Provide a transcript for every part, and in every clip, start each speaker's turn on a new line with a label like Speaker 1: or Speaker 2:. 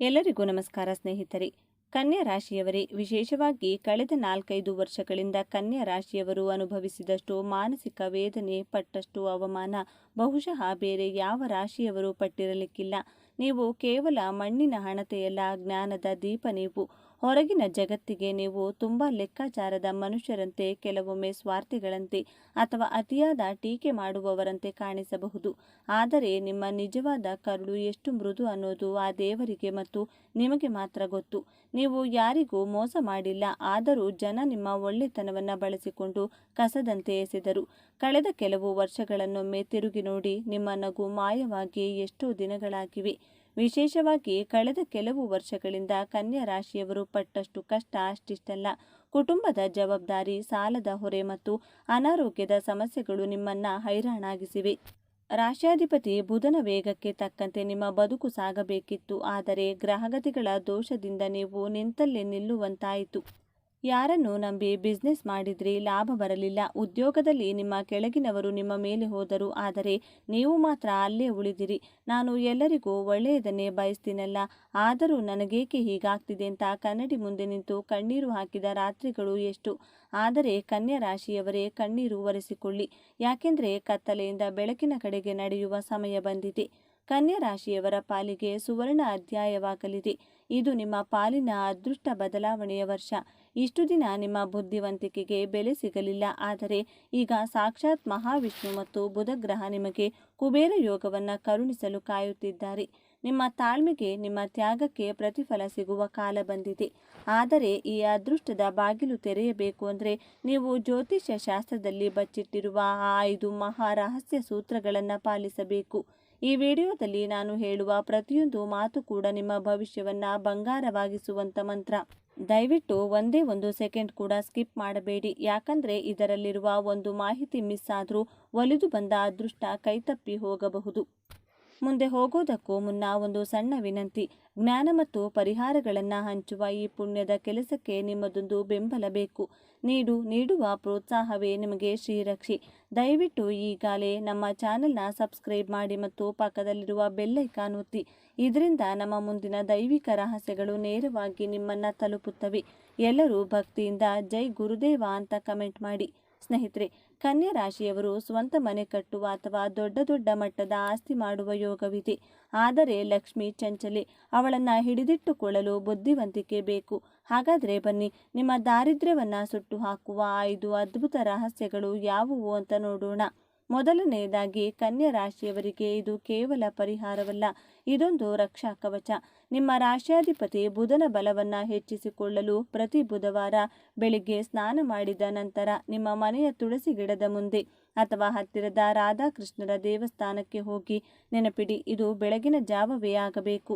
Speaker 1: ಎಲ್ಲರಿಗೂ ನಮಸ್ಕಾರ ಸ್ನೇಹಿತರೆ. ಕನ್ಯಾ ರಾಶಿಯವರೇ, ವಿಶೇಷವಾಗಿ ಕಳೆದ 4-5 ವರ್ಷಗಳಿಂದ ಕನ್ಯಾ ರಾಶಿಯವರು ಅನುಭವಿಸಿದಷ್ಟು ಮಾನಸಿಕ ವೇದನೆ, ಪಟ್ಟಷ್ಟು ಅವಮಾನ ಬಹುಶಃ ಬೇರೆ ಯಾವ ರಾಶಿಯವರು ಪಟ್ಟಿರಲಿಕ್ಕಿಲ್ಲ. ನೀವು ಕೇವಲ ಮಣ್ಣಿನ ಹಣತೆಯಲ್ಲ, ಜ್ಞಾನದ ದೀಪ ನೀವು. ಹೊರಗಿನ ಜಗತ್ತಿಗೆ ನೀವು ತುಂಬ ಲೆಕ್ಕಾಚಾರದ ಮನುಷ್ಯರಂತೆ, ಕೆಲವೊಮ್ಮೆ ಸ್ವಾರ್ಥಿಗಳಂತೆ ಅಥವಾ ಅತಿಯಾದ ಟೀಕೆ ಮಾಡುವವರಂತೆ ಕಾಣಿಸಬಹುದು. ಆದರೆ ನಿಮ್ಮ ನಿಜವಾದ ಕರುಳು ಎಷ್ಟು ಮೃದು ಅನ್ನೋದು ಆ ದೇವರಿಗೆ ಮತ್ತು ನಿಮಗೆ ಮಾತ್ರ ಗೊತ್ತು. ನೀವು ಯಾರಿಗೂ ಮೋಸ ಮಾಡಿಲ್ಲ, ಆದರೂ ಜನ ನಿಮ್ಮ ಒಳ್ಳೆತನವನ್ನು ಬಳಸಿಕೊಂಡು ಕಸದಂತೆ ಎಸೆದರು. ಕಳೆದ ಕೆಲವು ವರ್ಷಗಳನ್ನೊಮ್ಮೆ ತಿರುಗಿ ನೋಡಿ. ನಿಮ್ಮ ನಗು ಮಾಯವಾಗಿ ಎಷ್ಟೋ ದಿನಗಳಾಗಿವೆ. ವಿಶೇಷವಾಗಿ ಕಳೆದ ಕೆಲವು ವರ್ಷಗಳಿಂದ ಕನ್ಯಾ ರಾಶಿಯವರು ಪಟ್ಟಷ್ಟು ಕಷ್ಟ ಅಷ್ಟಿಷ್ಟಲ್ಲ. ಕುಟುಂಬದ ಜವಾಬ್ದಾರಿ, ಸಾಲದ ಹೊರೆ ಮತ್ತು ಅನಾರೋಗ್ಯದ ಸಮಸ್ಯೆಗಳು ನಿಮ್ಮನ್ನ ಹೈರಾಣಾಗಿಸಿವೆ. ರಾಶ್ಯಾಧಿಪತಿ ಬುಧನ ವೇಗಕ್ಕೆ ತಕ್ಕಂತೆ ನಿಮ್ಮ ಬದುಕು ಸಾಗಬೇಕಿತ್ತು, ಆದರೆ ಗ್ರಹಗತಿಗಳ ದೋಷದಿಂದ ನೀವು ನಿಂತಲ್ಲೇ ನಿಲ್ಲುವಂತಾಯಿತು. ಯಾರನ್ನು ನಂಬಿ ಬಿಸ್ನೆಸ್ ಮಾಡಿದ್ರಿ, ಲಾಭ ಬರಲಿಲ್ಲ. ಉದ್ಯೋಗದಲ್ಲಿ ನಿಮ್ಮ ಕೆಳಗಿನವರು ನಿಮ್ಮ ಮೇಲೆ ಹೋದರು, ಆದರೆ ನೀವು ಮಾತ್ರ ಅಲ್ಲೇ ಉಳಿದಿರಿ. ನಾನು ಎಲ್ಲರಿಗೂ ಒಳ್ಳೆಯದನ್ನೇ ಬಯಸ್ತೀನಲ್ಲ, ಆದರೂ ನನಗೇಕೆ ಹೀಗಾಗ್ತಿದೆ ಅಂತ ಕನ್ನಡಿ ಮುಂದೆ ನಿಂತು ಕಣ್ಣೀರು ಹಾಕಿದ ರಾತ್ರಿಗಳು ಎಷ್ಟು. ಆದರೆ ಕನ್ಯಾ ರಾಶಿಯವರೇ, ಕಣ್ಣೀರು ಒರೆಸಿಕೊಳ್ಳಿ. ಯಾಕೆಂದರೆ ಕತ್ತಲೆಯಿಂದ ಬೆಳಕಿನ ಕಡೆಗೆ ನಡೆಯುವ ಸಮಯ ಬಂದಿದೆ. ಕನ್ಯಾ ರಾಶಿಯವರ ಪಾಲಿಗೆ ಸುವರ್ಣ ಅಧ್ಯಾಯವಾಗಲಿದೆ. ಇದು ನಿಮ್ಮ ಪಾಲಿನ ಅದೃಷ್ಟ ಬದಲಾವಣೆಯ ವರ್ಷ. ಇಷ್ಟು ದಿನ ನಿಮ್ಮ ಬುದ್ಧಿವಂತಿಕೆಗೆ ಬೆಲೆ ಸಿಗಲಿಲ್ಲ, ಆದರೆ ಈಗ ಸಾಕ್ಷಾತ್ ಮಹಾವಿಷ್ಣು ಮತ್ತು ಬುಧಗ್ರಹ ನಿಮಗೆ ಕುಬೇರ ಯೋಗವನ್ನು ಕರುಣಿಸಲು ಕಾಯುತ್ತಿದ್ದಾರೆ. ನಿಮ್ಮ ತಾಳ್ಮೆಗೆ, ನಿಮ್ಮ ತ್ಯಾಗಕ್ಕೆ ಪ್ರತಿಫಲ ಸಿಗುವ ಕಾಲ ಬಂದಿದೆ. ಆದರೆ ಈ ಅದೃಷ್ಟದ ಬಾಗಿಲು ತೆರೆಯಬೇಕು ಅಂದರೆ ನೀವು ಜ್ಯೋತಿಷ್ಯ ಶಾಸ್ತ್ರದಲ್ಲಿ ಬಚ್ಚಿಟ್ಟಿರುವ ಆ 5 ಮಹಾ ರಹಸ್ಯ ಸೂತ್ರಗಳನ್ನು ಪಾಲಿಸಬೇಕು. ಈ ವಿಡಿಯೋದಲ್ಲಿ ನಾನು ಹೇಳುವ ಪ್ರತಿಯೊಂದು ಮಾತು ಕೂಡ ನಿಮ್ಮ ಭವಿಷ್ಯವನ್ನು ಬಂಗಾರವಾಗಿಸುವಂಥ ಮಂತ್ರ. ದಯವಿಟ್ಟು ಒಂದೇ ಒಂದು ಸೆಕೆಂಡ್ ಕೂಡ ಸ್ಕಿಪ್ ಮಾಡಬೇಡಿ, ಯಾಕಂದರೆ ಇದರಲ್ಲಿರುವ ಒಂದು ಮಾಹಿತಿ ಮಿಸ್ ಆದರೂ ಒಲಿದು ಬಂದ ಅದೃಷ್ಟ ಕೈತಪ್ಪಿ ಹೋಗಬಹುದು. ಮುಂದೆ ಹೋಗೋದಕ್ಕೂ ಮುನ್ನ ಒಂದು ಸಣ್ಣ ವಿನಂತಿ. ಜ್ಞಾನ ಮತ್ತು ಪರಿಹಾರಗಳನ್ನು ಹಂಚುವ ಈ ಪುಣ್ಯದ ಕೆಲಸಕ್ಕೆ ನಿಮ್ಮದೊಂದು ಬೆಂಬಲ ಬೇಕು. ನೀಡುವ ಪ್ರೋತ್ಸಾಹವೇ ನಿಮಗೆ ಶ್ರೀರಕ್ಷೆ. ದಯವಿಟ್ಟು ಈಗಲೇ ನಮ್ಮ ಚಾನೆಲ್ನ ಸಬ್ಸ್ಕ್ರೈಬ್ ಮಾಡಿ ಮತ್ತು ಪಕ್ಕದಲ್ಲಿರುವ ಬೆಲ್ ಐಕಾನ್ ಒತ್ತಿ. ಇದರಿಂದ ನಮ್ಮ ಮುಂದಿನ ದೈವಿಕ ರಹಸ್ಯಗಳು ನೇರವಾಗಿ ನಿಮ್ಮನ್ನು ತಲುಪುತ್ತವೆ. ಎಲ್ಲರೂ ಭಕ್ತಿಯಿಂದ ಜೈ ಗುರುದೇವ ಅಂತ ಕಮೆಂಟ್ ಮಾಡಿ. ಸ್ನೇಹಿತರೆ, ಕನ್ಯಾ ರಾಶಿಯವರು ಸ್ವಂತ ಮನೆ ಕಟ್ಟುವ ಅಥವಾ ದೊಡ್ಡ ಮಟ್ಟದ ಆಸ್ತಿ ಮಾಡುವ ಯೋಗವಿದೆ. ಆದರೆ ಲಕ್ಷ್ಮಿ ಚಂಚಲೆ, ಅವಳನ್ನು ಹಿಡಿದಿಟ್ಟುಕೊಳ್ಳಲು ಬುದ್ಧಿವಂತಿಕೆ ಬೇಕು. ಹಾಗಾದರೆ ಬನ್ನಿ, ನಿಮ್ಮ ದಾರಿದ್ರ್ಯವನ್ನು ಸುಟ್ಟು ಹಾಕುವ 5 ಅದ್ಭುತ ರಹಸ್ಯಗಳು ಯಾವುವು ಅಂತ ನೋಡೋಣ. ಮೊದಲನೆಯದಾಗಿ, ಕನ್ಯಾ ರಾಶಿಯವರಿಗೆ ಇದು ಕೇವಲ ಪರಿಹಾರವಲ್ಲ, ಇದೊಂದು ರಕ್ಷಾ ಕವಚ. ನಿಮ್ಮ ರಾಶ್ಯಾಧಿಪತಿ ಬುಧನ ಬಲವನ್ನು ಹೆಚ್ಚಿಸಿಕೊಳ್ಳಲು ಪ್ರತಿ ಬುಧವಾರ ಬೆಳಿಗ್ಗೆ ಸ್ನಾನ ಮಾಡಿದ ನಂತರ ನಿಮ್ಮ ಮನೆಯ ತುಳಸಿ ಗಿಡದ ಮುಂದೆ ಅಥವಾ ಹತ್ತಿರದ ರಾಧಾಕೃಷ್ಣರ ದೇವಸ್ಥಾನಕ್ಕೆ ಹೋಗಿ. ನೆನಪಿಡಿ, ಇದು ಬೆಳಗಿನ ಜಾವವೇ ಆಗಬೇಕು.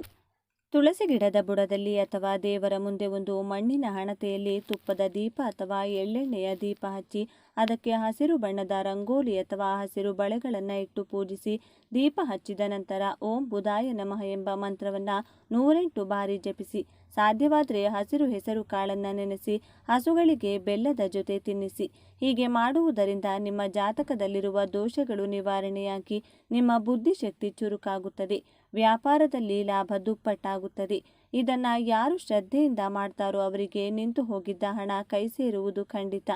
Speaker 1: ತುಳಸಿ ಗಿಡದ ಬುಡದಲ್ಲಿ ಅಥವಾ ದೇವರ ಮುಂದೆ ಒಂದು ಮಣ್ಣಿನ ಹಣತೆಯಲ್ಲಿ ತುಪ್ಪದ ದೀಪ ಅಥವಾ ಎಳ್ಳೆಣ್ಣೆಯ ದೀಪ ಹಚ್ಚಿ, ಅದಕ್ಕೆ ಹಸಿರು ಬಣ್ಣದ ರಂಗೋಲಿ ಅಥವಾ ಹಸಿರು ಬಳೆಗಳನ್ನು ಇಟ್ಟು ಪೂಜಿಸಿ. ದೀಪ ಹಚ್ಚಿದ ನಂತರ ಓಂ ಬುಧಾಯ ನಮಃ ಎಂಬ ಮಂತ್ರವನ್ನು 108 ಬಾರಿ ಜಪಿಸಿ. ಸಾಧ್ಯವಾದರೆ ಹಸಿರು ಹೆಸರು ಕಾಳನ್ನು ನೆನೆಸಿ ಹಸುಗಳಿಗೆ ಬೆಲ್ಲದ ಜೊತೆ ತಿನ್ನಿಸಿ. ಹೀಗೆ ಮಾಡುವುದರಿಂದ ನಿಮ್ಮ ಜಾತಕದಲ್ಲಿರುವ ದೋಷಗಳು ನಿವಾರಣೆಯಾಗಿ ನಿಮ್ಮ ಬುದ್ಧಿಶಕ್ತಿ ಚುರುಕಾಗುತ್ತದೆ. ವ್ಯಾಪಾರದಲ್ಲಿ ಲಾಭ ದುಪ್ಪಟ್ಟಾಗುತ್ತದೆ. ಇದನ್ನು ಯಾರು ಶ್ರದ್ಧೆಯಿಂದ ಮಾಡ್ತಾರೋ ಅವರಿಗೆ ನಿಂತು ಹೋಗಿದ್ದ ಹಣ ಕೈ ಸೇರುವುದು ಖಂಡಿತ.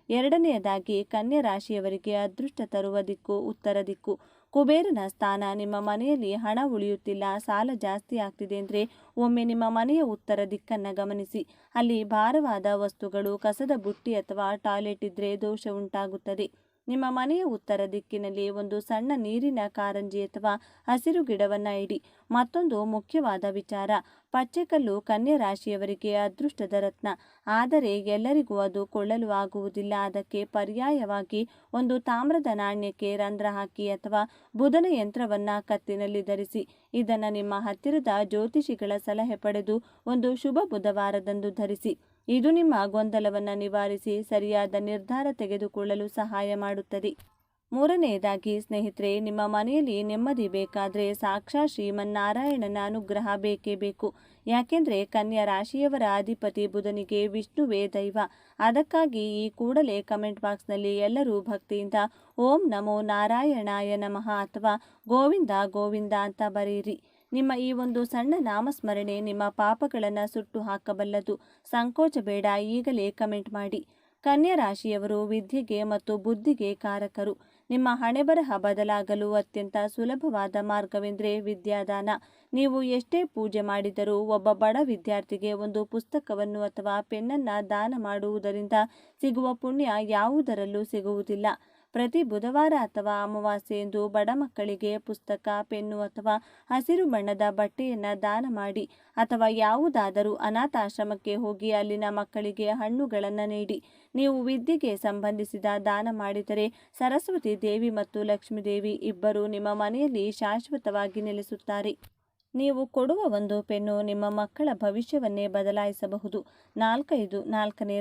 Speaker 1: ಎರಡನೆಯದಾಗಿ, ಕನ್ಯಾ ರಾಶಿಯವರಿಗೆ ಅದೃಷ್ಟ ತರುವ ದಿಕ್ಕು ಉತ್ತರ ದಿಕ್ಕು. ಕುಬೇರನ ಸ್ಥಾನ. ನಿಮ್ಮ ಮನೆಯಲ್ಲಿ ಹಣ ಉಳಿಯುತ್ತಿಲ್ಲ, ಸಾಲ ಜಾಸ್ತಿ ಆಗ್ತಿದೆ ಅಂದರೆ ಒಮ್ಮೆ ನಿಮ್ಮ ಮನೆಯ ಉತ್ತರ ದಿಕ್ಕನ್ನು ಗಮನಿಸಿ. ಅಲ್ಲಿ ಭಾರವಾದ ವಸ್ತುಗಳು, ಕಸದ ಬುಟ್ಟಿ ಅಥವಾ ಟಾಯ್ಲೆಟ್ ಇದ್ದರೆ ದೋಷ ಉಂಟಾಗುತ್ತದೆ. ನಿಮ್ಮ ಮನೆಯ ಉತ್ತರ ದಿಕ್ಕಿನಲ್ಲಿ ಒಂದು ಸಣ್ಣ ನೀರಿನ ಕಾರಂಜಿ ಅಥವಾ ಹಸಿರು ಗಿಡವನ್ನು ಇಡಿ. ಮತ್ತೊಂದು ಮುಖ್ಯವಾದ ವಿಚಾರ, ಪಚ್ಚೆಕಲ್ಲು ಕನ್ಯಾ ರಾಶಿಯವರಿಗೆ ಅದೃಷ್ಟದ ರತ್ನ. ಆದರೆ ಎಲ್ಲರಿಗೂ ಅದು ಕೊಳ್ಳಲು ಆಗುವುದಿಲ್ಲ. ಅದಕ್ಕೆ ಪರ್ಯಾಯವಾಗಿ ಒಂದು ತಾಮ್ರದ ನಾಣ್ಯಕ್ಕೆ ರಂಧ್ರ ಹಾಕಿ ಅಥವಾ ಬುಧನ ಯಂತ್ರವನ್ನು ಕತ್ತಿನಲ್ಲಿ ಧರಿಸಿ. ಇದನ್ನು ನಿಮ್ಮ ಹತ್ತಿರದ ಜ್ಯೋತಿಷಿಗಳ ಸಲಹೆ ಪಡೆದು ಒಂದು ಶುಭ ಬುಧವಾರದಂದು ಧರಿಸಿ. ಇದು ನಿಮ್ಮ ಗೊಂದಲವನ್ನು ನಿವಾರಿಸಿ ಸರಿಯಾದ ನಿರ್ಧಾರ ತೆಗೆದುಕೊಳ್ಳಲು ಸಹಾಯ ಮಾಡುತ್ತದೆ. ಮೂರನೆಯದಾಗಿ ಸ್ನೇಹಿತರೆ, ನಿಮ್ಮ ಮನೆಯಲ್ಲಿ ನೆಮ್ಮದಿ ಬೇಕಾದರೆ ಸಾಕ್ಷಾತ್ ಶ್ರೀಮನ್ನಾರಾಯಣನ ಅನುಗ್ರಹ ಬೇಕೇ ಬೇಕು. ಯಾಕೆಂದರೆ ಕನ್ಯಾ ರಾಶಿಯವರ ಅಧಿಪತಿ ಬುಧನಿಗೆ ವಿಷ್ಣುವೇ ದೈವ. ಅದಕ್ಕಾಗಿ ಈ ಕೂಡಲೇ ಕಮೆಂಟ್ ಬಾಕ್ಸ್ನಲ್ಲಿ ಎಲ್ಲರೂ ಭಕ್ತಿಯಿಂದ ಓಂ ನಮೋ ನಾರಾಯಣಾಯ ನಮಃ ಅಥವಾ ಗೋವಿಂದ ಗೋವಿಂದ ಅಂತ ಬರೆಯಿರಿ. ನಿಮ್ಮ ಈ ಒಂದು ಸಣ್ಣ ನಾಮಸ್ಮರಣೆ ನಿಮ್ಮ ಪಾಪಗಳನ್ನು ಸುಟ್ಟು ಹಾಕಬಲ್ಲದು. ಸಂಕೋಚ ಬೇಡ, ಈಗಲೇ ಕಮೆಂಟ್ ಮಾಡಿ. ಕನ್ಯಾ ರಾಶಿಯವರು ವಿದ್ಯೆಗೆ ಮತ್ತು ಬುದ್ಧಿಗೆ ಕಾರಕರು. ನಿಮ್ಮ ಹಣೆಬರಹ ಬದಲಾಗಲು ಅತ್ಯಂತ ಸುಲಭವಾದ ಮಾರ್ಗವೆಂದರೆ ವಿದ್ಯಾದಾನ. ನೀವು ಎಷ್ಟೇ ಪೂಜೆ ಮಾಡಿದರೂ ಒಬ್ಬ ಬಡ ವಿದ್ಯಾರ್ಥಿಗೆ ಒಂದು ಪುಸ್ತಕವನ್ನು ಅಥವಾ ಪೆನ್ನನ್ನು ದಾನ ಮಾಡುವುದರಿಂದ ಸಿಗುವ ಪುಣ್ಯ ಯಾವುದರಲ್ಲೂ ಸಿಗುವುದಿಲ್ಲ. ಪ್ರತಿ ಬುಧವಾರ ಅಥವಾ ಅಮಾವಾಸ್ಯೆಯಂದು ಬಡ ಮಕ್ಕಳಿಗೆ ಪುಸ್ತಕ, ಪೆನ್ನು ಅಥವಾ ಹಸಿರು ಬಣ್ಣದ ಬಟ್ಟೆಯನ್ನು ದಾನ ಮಾಡಿ, ಅಥವಾ ಯಾವುದಾದರೂ ಅನಾಥಾಶ್ರಮಕ್ಕೆ ಹೋಗಿ ಅಲ್ಲಿನ ಮಕ್ಕಳಿಗೆ ಹಣ್ಣುಗಳನ್ನು ನೀಡಿ. ನೀವು ವಿದ್ಯೆಗೆ ಸಂಬಂಧಿಸಿದ ದಾನ ಮಾಡಿದರೆ ಸರಸ್ವತಿ ದೇವಿ ಮತ್ತು ಲಕ್ಷ್ಮೀ ದೇವಿ ಇಬ್ಬರು ನಿಮ್ಮ ಮನೆಯಲ್ಲಿ ಶಾಶ್ವತವಾಗಿ ನೆಲೆಸುತ್ತಾರೆ. ನೀವು ಕೊಡುವ ಒಂದು ಪೆನ್ನು ನಿಮ್ಮ ಮಕ್ಕಳ ಭವಿಷ್ಯವನ್ನೇ ಬದಲಾಯಿಸಬಹುದು. ನಾಲ್ಕನೇ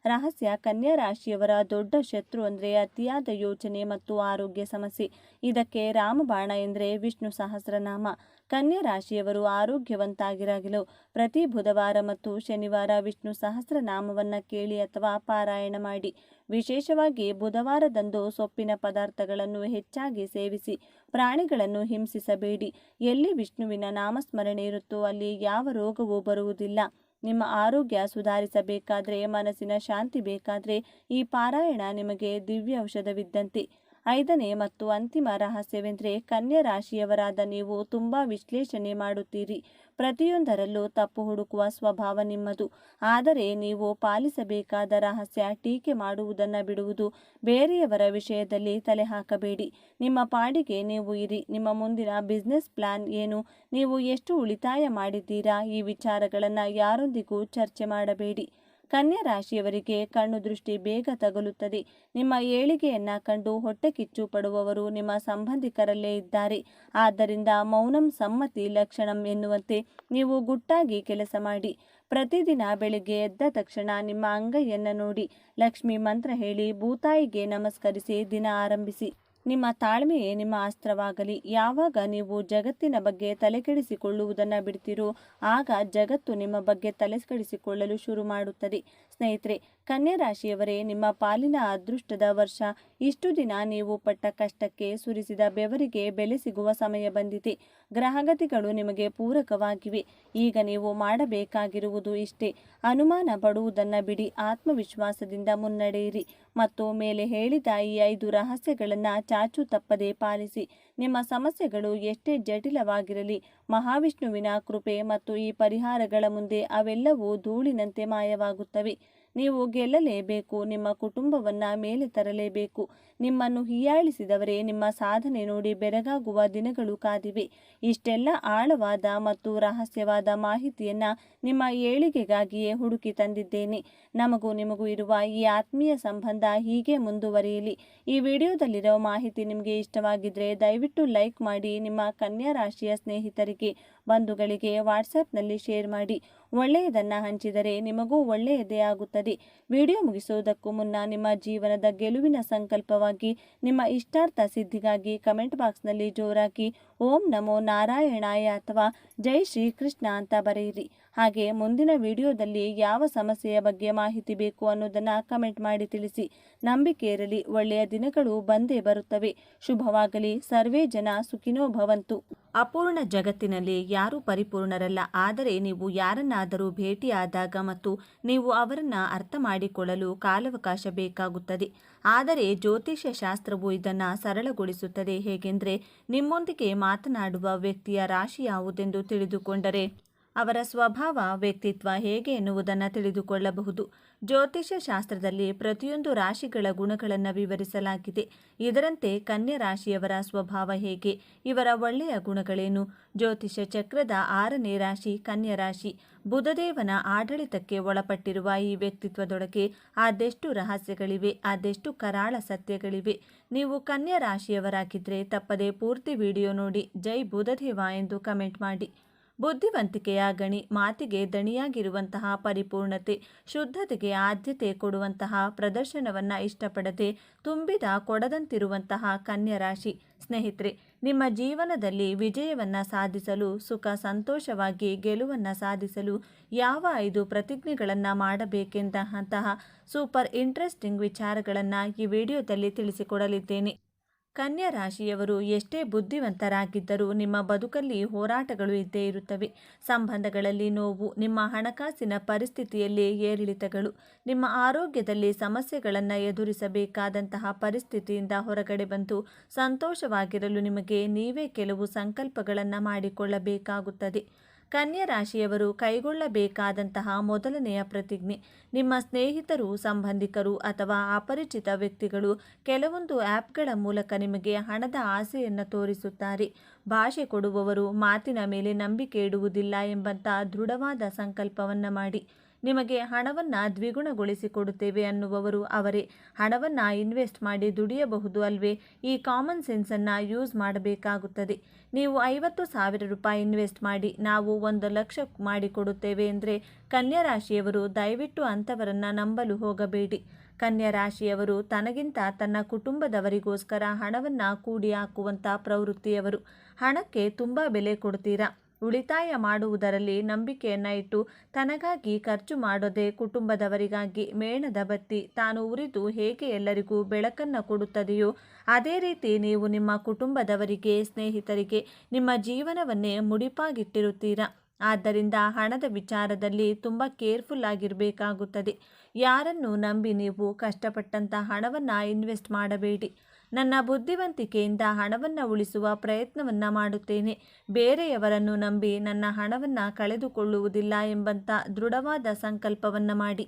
Speaker 1: ರಹಸ್ಯ ಕನ್ಯಾ ರಾಶಿಯವರ ದೊಡ್ಡ ಶತ್ರು ಅಂದರೆ ಅತಿಯಾದ ಯೋಚನೆ ಮತ್ತು ಆರೋಗ್ಯ ಸಮಸ್ಯೆ. ಇದಕ್ಕೆ ರಾಮಬಾಣ ಎಂದರೆ ವಿಷ್ಣು ಸಹಸ್ರನಾಮ. ಕನ್ಯಾ ರಾಶಿಯವರು ಆರೋಗ್ಯವಂತಾಗಿರಲು ಪ್ರತಿ ಬುಧವಾರ ಮತ್ತು ಶನಿವಾರ ವಿಷ್ಣು ಸಹಸ್ರನಾಮವನ್ನು ಕೇಳಿ ಅಥವಾ ಪಾರಾಯಣ ಮಾಡಿ. ವಿಶೇಷವಾಗಿ ಬುಧವಾರದಂದು ಸೊಪ್ಪಿನ ಪದಾರ್ಥಗಳನ್ನು ಹೆಚ್ಚಾಗಿ ಸೇವಿಸಿ. ಪ್ರಾಣಿಗಳನ್ನು ಹಿಂಸಿಸಬೇಡಿ. ಎಲ್ಲಿ ವಿಷ್ಣುವಿನ ನಾಮಸ್ಮರಣೆ ಇರುತ್ತೋ ಅಲ್ಲಿ ಯಾವ ರೋಗವೂ ಬರುವುದಿಲ್ಲ. ನಿಮ್ಮ ಆರೋಗ್ಯ ಸುಧಾರಿಸಬೇಕಾದ್ರೆ, ಮನಸ್ಸಿನ ಶಾಂತಿ ಬೇಕಾದರೆ ಈ ಪಾರಾಯಣ ನಿಮಗೆ ದಿವ್ಯ ಔಷಧವಿದ್ದಂತೆ. 5ನೇ ಮತ್ತು ಅಂತಿಮ ರಹಸ್ಯವೆಂದರೆ ಕನ್ಯಾ ರಾಶಿಯವರಾದ ನೀವು ತುಂಬ ವಿಶ್ಲೇಷಣೆ ಮಾಡುತ್ತೀರಿ. ಪ್ರತಿಯೊಂದರಲ್ಲೂ ತಪ್ಪು ಹುಡುಕುವ ಸ್ವಭಾವ ನಿಮ್ಮದು. ಆದರೆ ನೀವು ಪಾಲಿಸಬೇಕಾದ ರಹಸ್ಯ ಟೀಕೆ ಮಾಡುವುದನ್ನು ಬಿಡುವುದು. ಬೇರೆಯವರ ವಿಷಯದಲ್ಲಿ ತಲೆ ಹಾಕಬೇಡಿ. ನಿಮ್ಮ ಪಾಡಿಗೆ ನೀವು ಇರಿ. ನಿಮ್ಮ ಮುಂದಿನ ಬಿಸ್ನೆಸ್ ಪ್ಲಾನ್ ಏನು, ನೀವು ಎಷ್ಟು ಉಳಿತಾಯ ಮಾಡಿದ್ದೀರಾ, ಈ ವಿಚಾರಗಳನ್ನು ಯಾರೊಂದಿಗೂ ಚರ್ಚೆ ಮಾಡಬೇಡಿ. ಕನ್ಯಾ ರಾಶಿಯವರಿಗೆ ಕಣ್ಣು ದೃಷ್ಟಿ ಬೇಗ ತಗುಲುತ್ತದೆ. ನಿಮ್ಮ ಏಳಿಗೆಯನ್ನು ಕಂಡು ಹೊಟ್ಟೆ ಕಿಚ್ಚು ಪಡುವವರು ನಿಮ್ಮ ಸಂಬಂಧಿಕರಲ್ಲೇ ಇದ್ದಾರೆ. ಆದ್ದರಿಂದ ಮೌನಂ ಸಮ್ಮತಿ ಲಕ್ಷಣಂ ಎನ್ನುವಂತೆ ನೀವು ಗುಟ್ಟಾಗಿ ಕೆಲಸ ಮಾಡಿ. ಪ್ರತಿದಿನ ಬೆಳಿಗ್ಗೆ ಎದ್ದ ತಕ್ಷಣ ನಿಮ್ಮ ಅಂಗೈಯನ್ನು ನೋಡಿ ಲಕ್ಷ್ಮಿ ಮಂತ್ರ ಹೇಳಿ ಭೂತಾಯಿಗೆ ನಮಸ್ಕರಿಸಿ ದಿನ ಆರಂಭಿಸಿ. ನಿಮ್ಮ ತಾಳ್ಮೆಯೇ ನಿಮ್ಮ ಅಸ್ತ್ರವಾಗಲಿ. ಯಾವಾಗ ನೀವು ಜಗತ್ತಿನ ಬಗ್ಗೆ ತಲೆಕೆಡಿಸಿಕೊಳ್ಳುವುದನ್ನು ಬಿಡ್ತೀರೋ ಆಗ ಜಗತ್ತು ನಿಮ್ಮ ಬಗ್ಗೆ ತಲೆಕೆಡಿಸಿಕೊಳ್ಳಲು ಶುರು ಮಾಡುತ್ತದೆ. ಸ್ನೇಹಿತರೆ, ಕನ್ಯಾ ರಾಶಿಯವರೇ, ನಿಮ್ಮ ಪಾಲಿನ ಅದೃಷ್ಟದ ವರ್ಷ. ಇಷ್ಟು ದಿನ ನೀವು ಪಟ್ಟ ಕಷ್ಟಕ್ಕೆ, ಸುರಿಸಿದ ಬೆವರಿಗೆ ಬೆಲೆ ಸಿಗುವ ಸಮಯ ಬಂದಿದೆ. ಗ್ರಹಗತಿಗಳು ನಿಮಗೆ ಪೂರಕವಾಗಿವೆ. ಈಗ ನೀವು ಮಾಡಬೇಕಾಗಿರುವುದು ಇಷ್ಟೇ: ಅನುಮಾನ ಪಡುವುದನ್ನು ಬಿಡಿ, ಆತ್ಮವಿಶ್ವಾಸದಿಂದ ಮುನ್ನಡೆಯಿರಿ ಮತ್ತು ಮೇಲೆ ಹೇಳಿದ ಈ 5 ರಹಸ್ಯಗಳನ್ನು ಚಾಚು ತಪ್ಪದೆ ಪಾಲಿಸಿ. ನಿಮ್ಮ ಸಮಸ್ಯೆಗಳು ಎಷ್ಟೇ ಜಟಿಲವಾಗಿರಲಿ, ಮಹಾವಿಷ್ಣುವಿನ ಕೃಪೆ ಮತ್ತು ಈ ಪರಿಹಾರಗಳ ಮುಂದೆ ಅವೆಲ್ಲವೂ ಧೂಳಿನಂತೆ ಮಾಯವಾಗುತ್ತವೆ. ನೀವು ಗೆಲ್ಲಲೇಬೇಕು. ನಿಮ್ಮ ಕುಟುಂಬವನ್ನು ಮೇಲೆ ತರಲೇಬೇಕು. ನಿಮ್ಮನ್ನು ಹೀಯಾಳಿಸಿದವರೇ ನಿಮ್ಮ ಸಾಧನೆ ನೋಡಿ ಬೆರಗಾಗುವ ದಿನಗಳು ಕಾದಿವೆ. ಇಷ್ಟೆಲ್ಲ ಆಳವಾದ ಮತ್ತು ರಹಸ್ಯವಾದ ಮಾಹಿತಿಯನ್ನು ನಿಮ್ಮ ಏಳಿಗೆಗಾಗಿಯೇ ಹುಡುಕಿ ತಂದಿದ್ದೇನೆ. ನಮಗೂ ನಿಮಗೂ ಇರುವ ಈ ಆತ್ಮೀಯ ಸಂಬಂಧ ಹೀಗೆ ಮುಂದುವರಿಯಲಿ. ಈ ವಿಡಿಯೋದಲ್ಲಿರೋ ಮಾಹಿತಿ ನಿಮಗೆ ಇಷ್ಟವಾಗಿದ್ದರೆ ದಯವಿಟ್ಟು ಲೈಕ್ ಮಾಡಿ. ನಿಮ್ಮ ಕನ್ಯಾ ರಾಶಿಯ ಸ್ನೇಹಿತರಿಗೆ, ಬಂಧುಗಳಿಗೆ ವಾಟ್ಸಪ್ನಲ್ಲಿ ಶೇರ್ ಮಾಡಿ. ಒಳ್ಳೆಯದನ್ನು ಹಂಚಿದರೆ ನಿಮಗೂ ಒಳ್ಳೆಯದೇ ಆಗುತ್ತದೆ. ವಿಡಿಯೋ ಮುಗಿಸುವುದಕ್ಕೂ ಮುನ್ನ ನಿಮ್ಮ ಜೀವನದ ಗೆಲುವಿನ ಸಂಕಲ್ಪವಾಗಿ, ನಿಮ್ಮ ಇಷ್ಟಾರ್ಥ ಸಿದ್ಧಿಗಾಗಿ ಕಮೆಂಟ್ ಬಾಕ್ಸ್ನಲ್ಲಿ ಜೋರಾಗಿ ಓಂ ನಮೋ ನಾರಾಯಣಾಯ ಅಥವಾ ಜೈ ಶ್ರೀ ಕೃಷ್ಣ ಅಂತ ಬರೆಯಿರಿ. ಹಾಗೆ ಮುಂದಿನ ವಿಡಿಯೋದಲ್ಲಿ ಯಾವ ಸಮಸ್ಯೆಯ ಬಗ್ಗೆ ಮಾಹಿತಿ ಬೇಕು ಅನ್ನೋದನ್ನು ಕಮೆಂಟ್ ಮಾಡಿ ತಿಳಿಸಿ. ನಂಬಿಕೆ ಇರಲಿ, ಒಳ್ಳೆಯ ದಿನಗಳು ಬಂದೇ ಬರುತ್ತವೆ. ಶುಭವಾಗಲಿ. ಸರ್ವೇ ಜನ ಸುಖಿನೋ ಭವಂತು. ಅಪೂರ್ಣ ಜಗತ್ತಿನಲ್ಲಿ ಯಾರೂ ಪರಿಪೂರ್ಣರಲ್ಲ. ಆದರೆ ನೀವು ಯಾರನ್ನಾದರೂ ಭೇಟಿಯಾದಾಗ ಮತ್ತು ನೀವು ಅವರನ್ನು ಅರ್ಥ ಮಾಡಿಕೊಳ್ಳಲು ಕಾಲಾವಕಾಶ ಬೇಕಾಗುತ್ತದೆ. ಆದರೆ ಜ್ಯೋತಿಷ್ಯ ಶಾಸ್ತ್ರವು ಇದನ್ನು ಸರಳಗೊಳಿಸುತ್ತದೆ. ಹೇಗೆಂದರೆ, ನಿಮ್ಮೊಂದಿಗೆ ಮಾತನಾಡುವ ವ್ಯಕ್ತಿಯ ರಾಶಿ ಯಾವುದೆಂದು ತಿಳಿದುಕೊಂಡರೆ ಅವರ ಸ್ವಭಾವ, ವ್ಯಕ್ತಿತ್ವ ಹೇಗೆ ಎನ್ನುವುದನ್ನು ತಿಳಿದುಕೊಳ್ಳಬಹುದು. ಜ್ಯೋತಿಷ್ಯ ಶಾಸ್ತ್ರದಲ್ಲಿ ಪ್ರತಿಯೊಂದು ರಾಶಿಗಳ ಗುಣಗಳನ್ನು ವಿವರಿಸಲಾಗಿದೆ. ಇದರಂತೆ ಕನ್ಯಾ ರಾಶಿಯವರ ಸ್ವಭಾವ ಹೇಗೆ, ಇವರ ಒಳ್ಳೆಯ ಗುಣಗಳೇನು. ಜ್ಯೋತಿಷ್ಯ ಚಕ್ರದ 6ನೇ ರಾಶಿ ಕನ್ಯಾ ರಾಶಿ. ಬುಧದೇವನ ಆಡಳಿತಕ್ಕೆ ಒಳಪಟ್ಟಿರುವ ಈ ವ್ಯಕ್ತಿತ್ವದೊಳಗೆ ಅದೆಷ್ಟು ರಹಸ್ಯಗಳಿವೆ, ಅದೆಷ್ಟು ಕರಾಳ ಸತ್ಯಗಳಿವೆ. ನೀವು ಕನ್ಯಾ ರಾಶಿಯವರಾಗಿದ್ದರೆ ತಪ್ಪದೆ ಪೂರ್ತಿ ವಿಡಿಯೋ ನೋಡಿ ಜೈ ಬುಧದೇವ ಎಂದು ಕಮೆಂಟ್ ಮಾಡಿ. ಬುದ್ಧಿವಂತಿಕೆಯ ಗಣಿ, ಮಾತಿಗೆ ದಣಿಯಾಗಿರುವಂತಹ ಪರಿಪೂರ್ಣತೆ, ಶುದ್ಧತೆಗೆ ಆದ್ಯತೆ ಕೊಡುವಂತಹ ಪ್ರದರ್ಶನವನ್ನು ಇಷ್ಟಪಡದೆ ತುಂಬಿದ ಕೊಡದಂತಿರುವಂತಹ ಕನ್ಯಾ ರಾಶಿ. ಸ್ನೇಹಿತರೆ, ನಿಮ್ಮ ಜೀವನದಲ್ಲಿ ವಿಜಯವನ್ನು ಸಾಧಿಸಲು, ಸುಖ ಸಂತೋಷವಾಗಿ ಗೆಲುವನ್ನು ಸಾಧಿಸಲು ಯಾವ 5 ಪ್ರತಿಜ್ಞೆಗಳನ್ನು ಮಾಡಬೇಕೆಂತಹ ಸೂಪರ್ ಇಂಟ್ರೆಸ್ಟಿಂಗ್ ವಿಚಾರಗಳನ್ನು ಈ ವಿಡಿಯೋದಲ್ಲಿ ತಿಳಿಸಿಕೊಡಲಿದ್ದೇನೆ. ಕನ್ಯಾ ರಾಶಿಯವರು ಎಷ್ಟೇ ಬುದ್ಧಿವಂತರಾಗಿದ್ದರೂ ನಿಮ್ಮ ಬದುಕಲ್ಲಿ ಹೋರಾಟಗಳು ಇದ್ದೇ ಇರುತ್ತವೆ. ಸಂಬಂಧಗಳಲ್ಲಿ ನೋವು, ನಿಮ್ಮ ಹಣಕಾಸಿನ ಪರಿಸ್ಥಿತಿಯಲ್ಲಿ ಏರಿಳಿತಗಳು, ನಿಮ್ಮ ಆರೋಗ್ಯದಲ್ಲಿ ಸಮಸ್ಯೆಗಳನ್ನು ಎದುರಿಸಬೇಕಾದಂತಹ ಪರಿಸ್ಥಿತಿಯಿಂದ ಹೊರಗಡೆ ಬಂದು ಸಂತೋಷವಾಗಿರಲು ನಿಮಗೆ ನೀವೇ ಕೆಲವು ಸಂಕಲ್ಪಗಳನ್ನು ಮಾಡಿಕೊಳ್ಳಬೇಕಾಗುತ್ತದೆ. ಕನ್ಯಾ ರಾಶಿಯವರು ಕೈಗೊಳ್ಳಬೇಕಾದಂತಹ ಮೊದಲನೆಯ ಪ್ರತಿಜ್ಞೆ, ನಿಮ್ಮ ಸ್ನೇಹಿತರು, ಸಂಬಂಧಿಕರು ಅಥವಾ ಅಪರಿಚಿತ ವ್ಯಕ್ತಿಗಳು ಕೆಲವೊಂದು ಆ್ಯಪ್ಗಳ ಮೂಲಕ ನಿಮಗೆ ಹಣದ ಆಸೆಯನ್ನು ತೋರಿಸುತ್ತಾರೆ. ಭಾಷೆ ಕೊಡುವವರು ಮಾತಿನ ಮೇಲೆ ನಂಬಿಕೆ ಇಡುವುದಿಲ್ಲ ಎಂಬಂಥ ದೃಢವಾದ ಸಂಕಲ್ಪವನ್ನು ಮಾಡಿ. ನಿಮಗೆ ಹಣವನ್ನು ದ್ವಿಗುಣಗೊಳಿಸಿ ಕೊಡುತ್ತೇವೆ ಅನ್ನುವವರು ಅವರೇ. ಹಣವನ್ನು ಇನ್ವೆಸ್ಟ್ ಮಾಡಿ ದುಡಿಯಬಹುದು ಅಲ್ವೇ? ಈ ಕಾಮನ್ ಸೆನ್ಸನ್ನು ಯೂಸ್ ಮಾಡಬೇಕಾಗುತ್ತದೆ. ನೀವು 50,000 ರೂಪಾಯಿ ಇನ್ವೆಸ್ಟ್ ಮಾಡಿ ನಾವು 1,00,000 ಮಾಡಿಕೊಡುತ್ತೇವೆ ಎಂದರೆ ಕನ್ಯಾ ರಾಶಿಯವರು ದಯವಿಟ್ಟು ಅಂಥವರನ್ನು ನಂಬಲು ಹೋಗಬೇಡಿ. ಕನ್ಯಾ ರಾಶಿಯವರು ತನಗಿಂತ ತನ್ನ ಕುಟುಂಬದವರಿಗೋಸ್ಕರ ಹಣವನ್ನು ಕೂಡಿ ಹಾಕುವಂಥ ಪ್ರವೃತ್ತಿಯವರು. ಹಣಕ್ಕೆ ತುಂಬ ಬೆಲೆ ಕೊಡ್ತೀರಾ. ಉಳಿತಾಯ ಮಾಡುವುದರಲ್ಲಿ ನಂಬಿಕೆಯನ್ನು ಇಟ್ಟು ತನಗಾಗಿ ಖರ್ಚು ಮಾಡದೆ ಕುಟುಂಬದವರಿಗಾಗಿ ಮೇಣದ ಬತ್ತಿ ತಾನು ಉರಿದು ಹೇಗೆ ಎಲ್ಲರಿಗೂ ಬೆಳಕನ್ನು ಕೊಡುತ್ತದೆಯೋ ಅದೇ ರೀತಿ ನೀವು ನಿಮ್ಮ ಕುಟುಂಬದವರಿಗೆ, ಸ್ನೇಹಿತರಿಗೆ ನಿಮ್ಮ ಜೀವನವನ್ನೇ ಮುಡಿಪಾಗಿಟ್ಟಿರುತ್ತೀರಾ. ಆದ್ದರಿಂದ ಹಣದ ವಿಚಾರದಲ್ಲಿ ತುಂಬ ಕೇರ್ಫುಲ್ ಆಗಿರಬೇಕಾಗುತ್ತದೆ. ಯಾರನ್ನು ನಂಬಿ ನೀವು ಕಷ್ಟಪಟ್ಟಂಥ ಹಣವನ್ನು ಇನ್ವೆಸ್ಟ್ ಮಾಡಬೇಡಿ. ನನ್ನ ಬುದ್ಧಿವಂತಿಕೆಯಿಂದ ಹಣವನ್ನು ಉಳಿಸುವ ಪ್ರಯತ್ನವನ್ನು ಮಾಡುತ್ತೇನೆ, ಬೇರೆಯವರನ್ನು ನಂಬಿ ನನ್ನ ಹಣವನ್ನು ಕಳೆದುಕೊಳ್ಳುವುದಿಲ್ಲ ಎಂಬಂಥ ದೃಢವಾದ ಸಂಕಲ್ಪವನ್ನು ಮಾಡಿ.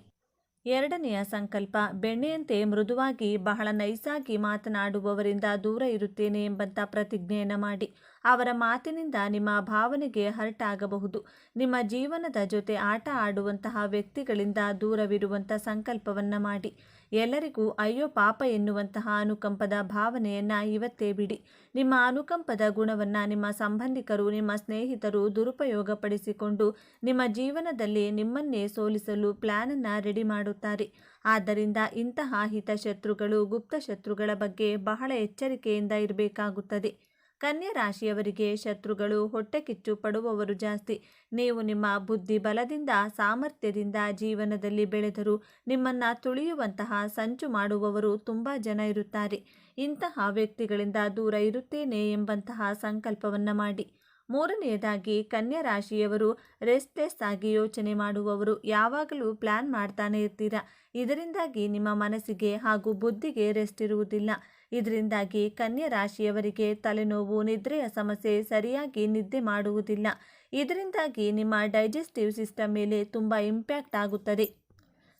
Speaker 1: ಎರಡನೆಯ ಸಂಕಲ್ಪ, ಬೆಣ್ಣೆಯಂತೆ ಮೃದುವಾಗಿ ಬಹಳ ನೈಸಾಗಿ ಮಾತನಾಡುವವರಿಂದ ದೂರ ಇರುತ್ತೇನೆ ಎಂಬಂಥ ಪ್ರತಿಜ್ಞೆಯನ್ನು ಮಾಡಿ. ಅವರ ಮಾತಿನಿಂದ ನಿಮ್ಮ ಭಾವನೆಗೆ ಹರ್ಟ್ ಆಗಬಹುದು. ನಿಮ್ಮ ಜೀವನದ ಜೊತೆ ಆಟ ಆಡುವಂತಹ ವ್ಯಕ್ತಿಗಳಿಂದ ದೂರವಿರುವಂಥ ಸಂಕಲ್ಪವನ್ನು ಮಾಡಿ. ಎಲ್ಲರಿಗೂ ಅಯ್ಯೋ ಪಾಪ ಎನ್ನುವಂತಹ ಅನುಕಂಪದ ಭಾವನೆಯನ್ನು ಇವತ್ತೇ ಬಿಡಿ. ನಿಮ್ಮ ಅನುಕಂಪದ ಗುಣವನ್ನು ನಿಮ್ಮ ಸಂಬಂಧಿಕರು, ನಿಮ್ಮ ಸ್ನೇಹಿತರು ದುರುಪಯೋಗಪಡಿಸಿಕೊಂಡು ನಿಮ್ಮ ಜೀವನದಲ್ಲಿ ನಿಮ್ಮನ್ನೇ ಸೋಲಿಸಲು ಪ್ಲ್ಯಾನನ್ನು ರೆಡಿ ಮಾಡುತ್ತಾರೆ. ಆದ್ದರಿಂದ ಇಂತಹ ಹಿತಶತ್ರುಗಳು, ಗುಪ್ತಶತ್ರುಗಳ ಬಗ್ಗೆ ಬಹಳ ಎಚ್ಚರಿಕೆಯಿಂದ ಇರಬೇಕಾಗುತ್ತದೆ. ಕನ್ಯಾ ರಾಶಿಯವರಿಗೆ ಶತ್ರುಗಳು, ಹೊಟ್ಟೆ ಕಿಚ್ಚು ಪಡುವವರು ಜಾಸ್ತಿ. ನೀವು ನಿಮ್ಮ ಬುದ್ಧಿ ಬಲದಿಂದ, ಸಾಮರ್ಥ್ಯದಿಂದ ಜೀವನದಲ್ಲಿ ಬೆಳೆದರೂ ನಿಮ್ಮನ್ನು ತುಳಿಯುವಂತಹ ಸಂಚು ಮಾಡುವವರು ತುಂಬ ಜನ ಇರುತ್ತಾರೆ. ಇಂತಹ ವ್ಯಕ್ತಿಗಳಿಂದ ದೂರ ಇರುತ್ತೇನೆ ಎಂಬಂತಹ ಸಂಕಲ್ಪವನ್ನು ಮಾಡಿ. ಮೂರನೆಯದಾಗಿ, ಕನ್ಯಾ ರಾಶಿಯವರು ರೆಸ್ಟ್ಲೆಸ್ ಆಗಿ ಯೋಚನೆ ಮಾಡುವವರು. ಯಾವಾಗಲೂ ಪ್ಲ್ಯಾನ್ ಮಾಡ್ತಾನೆ ಇರ್ತೀರಾ. ಇದರಿಂದಾಗಿ ನಿಮ್ಮ ಮನಸ್ಸಿಗೆ ಹಾಗೂ ಬುದ್ಧಿಗೆ ರೆಸ್ಟ್ ಇರುವುದಿಲ್ಲ. ಇದರಿಂದಾಗಿ ಕನ್ಯಾ ರಾಶಿಯವರಿಗೆ ತಲೆನೋವು, ನಿದ್ರೆಯ ಸಮಸ್ಯೆ, ಸರಿಯಾಗಿ ನಿದ್ದೆ ಮಾಡುವುದಿಲ್ಲ. ಇದರಿಂದಾಗಿ ನಿಮ್ಮ ಡೈಜೆಸ್ಟಿವ್ ಸಿಸ್ಟಮ್ ಮೇಲೆ ತುಂಬ ಇಂಪ್ಯಾಕ್ಟ್ ಆಗುತ್ತದೆ.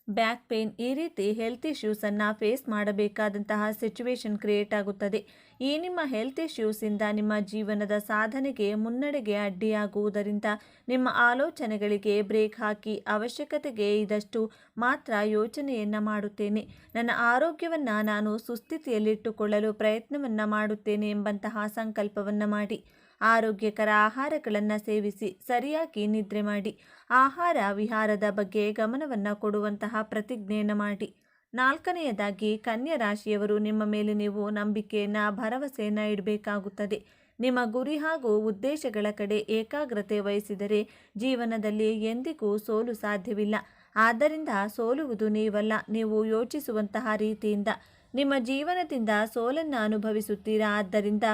Speaker 1: ಬ್ಯಾಕ್ ಪೇನ್, ಈ ರೀತಿ ಹೆಲ್ತ್ ಇಶ್ಯೂಸನ್ನು ಫೇಸ್ ಮಾಡಬೇಕಾದಂತಹ ಸಿಚುವೇಶನ್ ಕ್ರಿಯೇಟ್ ಆಗುತ್ತದೆ. ಈ ನಿಮ್ಮ ಹೆಲ್ತ್ ಇಶ್ಯೂಸಿಂದ ನಿಮ್ಮ ಜೀವನದ ಸಾಧನೆಗೆ, ಮುನ್ನಡೆಗೆ ಅಡ್ಡಿಯಾಗುವುದರಿಂದ ನಿಮ್ಮ ಆಲೋಚನೆಗಳಿಗೆ ಬ್ರೇಕ್ ಹಾಕಿ ಅವಶ್ಯಕತೆಗೆ ಇದಷ್ಟು ಮಾತ್ರ ಯೋಚನೆಯನ್ನು ಮಾಡುತ್ತೇನೆ, ನನ್ನ ಆರೋಗ್ಯವನ್ನು ನಾನು ಸುಸ್ಥಿತಿಯಲ್ಲಿಟ್ಟುಕೊಳ್ಳಲು ಪ್ರಯತ್ನವನ್ನು ಮಾಡುತ್ತೇನೆ ಎಂಬಂತಹ ಸಂಕಲ್ಪವನ್ನು ಮಾಡಿ. ಆರೋಗ್ಯಕರ ಆಹಾರಗಳನ್ನು ಸೇವಿಸಿ, ಸರಿಯಾಗಿ ನಿದ್ರೆ ಮಾಡಿ. ಆಹಾರ ವಿಹಾರದ ಬಗ್ಗೆ ಗಮನವನ್ನು ಕೊಡುವಂತಹ ಪ್ರತಿಜ್ಞೆಯನ್ನು ಮಾಡಿ. ನಾಲ್ಕನೆಯದಾಗಿ, ಕನ್ಯಾ ರಾಶಿಯವರು ನಿಮ್ಮ ಮೇಲೆ ನೀವು ನಂಬಿಕೆಯನ್ನು, ಭರವಸೆಯನ್ನು ಇಡಬೇಕಾಗುತ್ತದೆ. ನಿಮ್ಮ ಗುರಿ ಹಾಗೂ ಉದ್ದೇಶಗಳ ಕಡೆ ಏಕಾಗ್ರತೆ ವಹಿಸಿದರೆ ಜೀವನದಲ್ಲಿ ಎಂದಿಗೂ ಸೋಲು ಸಾಧ್ಯವಿಲ್ಲ. ಆದ್ದರಿಂದ ಸೋಲುವುದು ನೀವಲ್ಲ, ನೀವು ಯೋಚಿಸುವಂತಹ ರೀತಿಯಿಂದ. ನಿಮ್ಮ ಜೀವನದಿಂದ ಸೋಲನ್ನು ಅನುಭವಿಸುತ್ತೀರಾ. ಆದ್ದರಿಂದ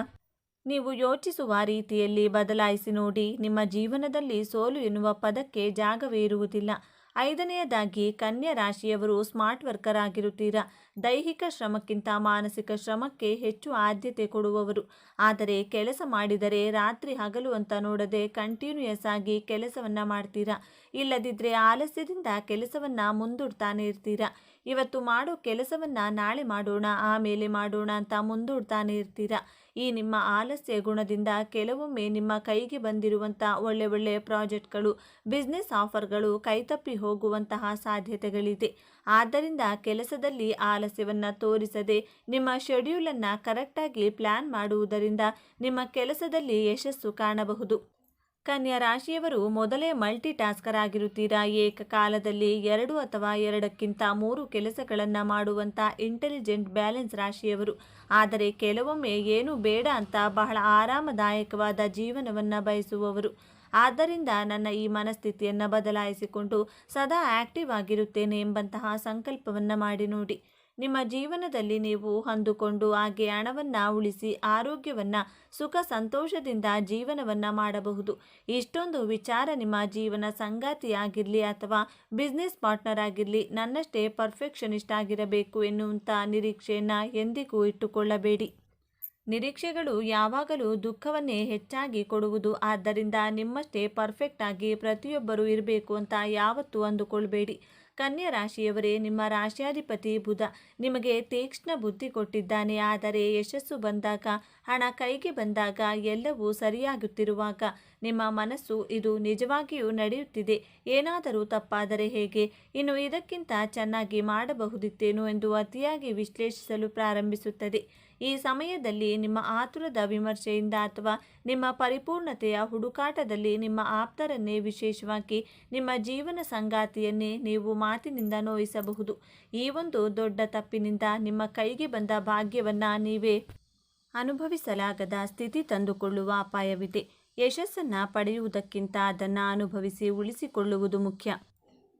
Speaker 1: ನೀವು ಯೋಚಿಸುವ ರೀತಿಯಲ್ಲಿ ಬದಲಾಯಿಸಿ ನೋಡಿ. ನಿಮ್ಮ ಜೀವನದಲ್ಲಿ ಸೋಲು ಎನ್ನುವ ಪದಕ್ಕೆ ಜಾಗವೇ ಇರುವುದಿಲ್ಲ. ಐದನೆಯದಾಗಿ, ಕನ್ಯಾ ರಾಶಿಯವರು ಸ್ಮಾರ್ಟ್ ವರ್ಕರ್ ಆಗಿರುತ್ತೀರಾ. ದೈಹಿಕ ಶ್ರಮಕ್ಕಿಂತ ಮಾನಸಿಕ ಶ್ರಮಕ್ಕೆ ಹೆಚ್ಚು ಆದ್ಯತೆ ಕೊಡುವವರು. ಆದರೆ ಕೆಲಸ ಮಾಡಿದರೆ ರಾತ್ರಿ ಹಗಲು ಅಂತ ನೋಡದೆ ಕಂಟಿನ್ಯೂಯಸ್ ಆಗಿ ಕೆಲಸವನ್ನು ಮಾಡ್ತೀರಾ. ಇಲ್ಲದಿದ್ದರೆ ಆಲಸ್ಯದಿಂದ ಕೆಲಸವನ್ನು ಮುಂದೂಡ್ತಾನೆ ಇರ್ತೀರಾ. ಇವತ್ತು ಮಾಡೋ ಕೆಲಸವನ್ನು ನಾಳೆ ಮಾಡೋಣ, ಆಮೇಲೆ ಮಾಡೋಣ ಅಂತ ಮುಂದೂಡ್ತಾನೆ ಇರ್ತೀರಾ. ಈ ನಿಮ್ಮ ಆಲಸ್ಯ ಗುಣದಿಂದ ಕೆಲವೊಮ್ಮೆ ನಿಮ್ಮ ಕೈಗೆ ಬಂದಿರುವಂಥ ಒಳ್ಳೆಯ ಪ್ರಾಜೆಕ್ಟ್ಗಳು, ಬಿಸ್ನೆಸ್ ಆಫರ್ಗಳು ಕೈತಪ್ಪಿ ಹೋಗುವಂತಹ ಸಾಧ್ಯತೆಗಳಿದೆ. ಆದ್ದರಿಂದ ಕೆಲಸದಲ್ಲಿ ಆಲಸ್ಯವನ್ನು ತೋರಿಸದೆ ನಿಮ್ಮ ಶೆಡ್ಯೂಲನ್ನು ಕರೆಕ್ಟಾಗಿ ಪ್ಲ್ಯಾನ್ ಮಾಡುವುದರಿಂದ ನಿಮ್ಮ ಕೆಲಸದಲ್ಲಿ ಯಶಸ್ಸು ಕಾಣಬಹುದು. ಕನ್ಯಾ ರಾಶಿಯವರು ಮೊದಲೇ ಮಲ್ಟಿ ಟಾಸ್ಕರ್ ಆಗಿರುತ್ತೀರಾ. ಏಕಕಾಲದಲ್ಲಿ 2 ಅಥವಾ 2ಕ್ಕಿಂತ 3 ಕೆಲಸಗಳನ್ನು ಮಾಡುವಂಥ ಇಂಟೆಲಿಜೆಂಟ್ ಬ್ಯಾಲೆನ್ಸ್ ರಾಶಿಯವರು. ಆದರೆ ಕೆಲವೊಮ್ಮೆ ಏನೂ ಬೇಡ ಅಂತ ಬಹಳ ಆರಾಮದಾಯಕವಾದ ಜೀವನವನ್ನು ಬಯಸುವವರು. ಆದ್ದರಿಂದ ನನ್ನ ಈ ಮನಸ್ಥಿತಿಯನ್ನು ಬದಲಾಯಿಸಿಕೊಂಡು ಸದಾ ಆಕ್ಟಿವ್ ಆಗಿರುತ್ತೇನೆ ಎಂಬಂತಹ ಸಂಕಲ್ಪವನ್ನು ಮಾಡಿ ನೋಡಿ. ನಿಮ್ಮ ಜೀವನದಲ್ಲಿ ನೀವು ಅಂದುಕೊಂಡು ಹಾಗೆ ಹಣವನ್ನು ಉಳಿಸಿ ಆರೋಗ್ಯವನ್ನು ಸುಖ ಸಂತೋಷದಿಂದ ಜೀವನವನ್ನು ಮಾಡಬಹುದು. ಇಷ್ಟೊಂದು ವಿಚಾರ ನಿಮ್ಮ ಜೀವನ ಸಂಗಾತಿಯಾಗಿರಲಿ ಅಥವಾ ಬಿಸ್ನೆಸ್ ಪಾರ್ಟ್ನರ್ ಆಗಿರಲಿ ನನ್ನಷ್ಟೇ ಪರ್ಫೆಕ್ಷನಿಸ್ಟ್ ಆಗಿರಬೇಕು ಎನ್ನುವಂಥ ನಿರೀಕ್ಷೆಯನ್ನು ಎಂದಿಗೂ ಇಟ್ಟುಕೊಳ್ಳಬೇಡಿ. ನಿರೀಕ್ಷೆಗಳು ಯಾವಾಗಲೂ ದುಃಖವನ್ನೇ ಹೆಚ್ಚಾಗಿ ಕೊಡುವುದು. ಆದ್ದರಿಂದ ನಿಮ್ಮಷ್ಟೇ ಪರ್ಫೆಕ್ಟ್ ಆಗಿ ಪ್ರತಿಯೊಬ್ಬರೂ ಇರಬೇಕು ಅಂತ ಯಾವತ್ತೂ ಅಂದುಕೊಳ್ಬೇಡಿ. ಕನ್ಯಾ ರಾಶಿಯವರೇ, ನಿಮ್ಮ ರಾಶಿಯಾಧಿಪತಿ ಬುಧ ನಿಮಗೆ ತೀಕ್ಷ್ಣ ಬುದ್ಧಿ ಕೊಟ್ಟಿದ್ದಾನೆ. ಆದರೆ ಯಶಸ್ಸು ಬಂದಾಗ, ಹಣ ಕೈಗೆ ಬಂದಾಗ, ಎಲ್ಲವೂ ಸರಿಯಾಗುತ್ತಿರುವಾಗ ನಿಮ್ಮ ಮನಸ್ಸು ಇದು ನಿಜವಾಗಿಯೂ ನಡೆಯುತ್ತಿದೆ, ಏನಾದರೂ ತಪ್ಪಾದರೆ ಹೇಗೆ, ಇನ್ನು ಇದಕ್ಕಿಂತ ಚೆನ್ನಾಗಿ ಮಾಡಬಹುದಿತ್ತೇನೋ ಎಂದು ಅತಿಯಾಗಿ ವಿಶ್ಲೇಷಿಸಲು ಪ್ರಾರಂಭಿಸುತ್ತದೆ. ಈ ಸಮಯದಲ್ಲಿ ನಿಮ್ಮ ಆತುರದ ವಿಮರ್ಶೆಯಿಂದ ಅಥವಾ ನಿಮ್ಮ ಪರಿಪೂರ್ಣತೆಯ ಹುಡುಕಾಟದಲ್ಲಿ ನಿಮ್ಮ ಆಪ್ತರನ್ನೇ, ವಿಶೇಷವಾಗಿ ನಿಮ್ಮ ಜೀವನ ಸಂಗಾತಿಯನ್ನೇ ನೀವು ಮಾತಿನಿಂದ ನೋಯಿಸಬಹುದು. ಈ ಒಂದು ದೊಡ್ಡ ತಪ್ಪಿನಿಂದ ನಿಮ್ಮ ಕೈಗೆ ಬಂದ ಭಾಗ್ಯವನ್ನು ನೀವೇ ಅನುಭವಿಸಲಾಗದ ಸ್ಥಿತಿ ತಂದುಕೊಳ್ಳುವ ಅಪಾಯವಿದೆ. ಯಶಸ್ಸನ್ನು ಪಡೆಯುವುದಕ್ಕಿಂತ ಅದನ್ನು ಅನುಭವಿಸಿ ಉಳಿಸಿಕೊಳ್ಳುವುದು ಮುಖ್ಯ.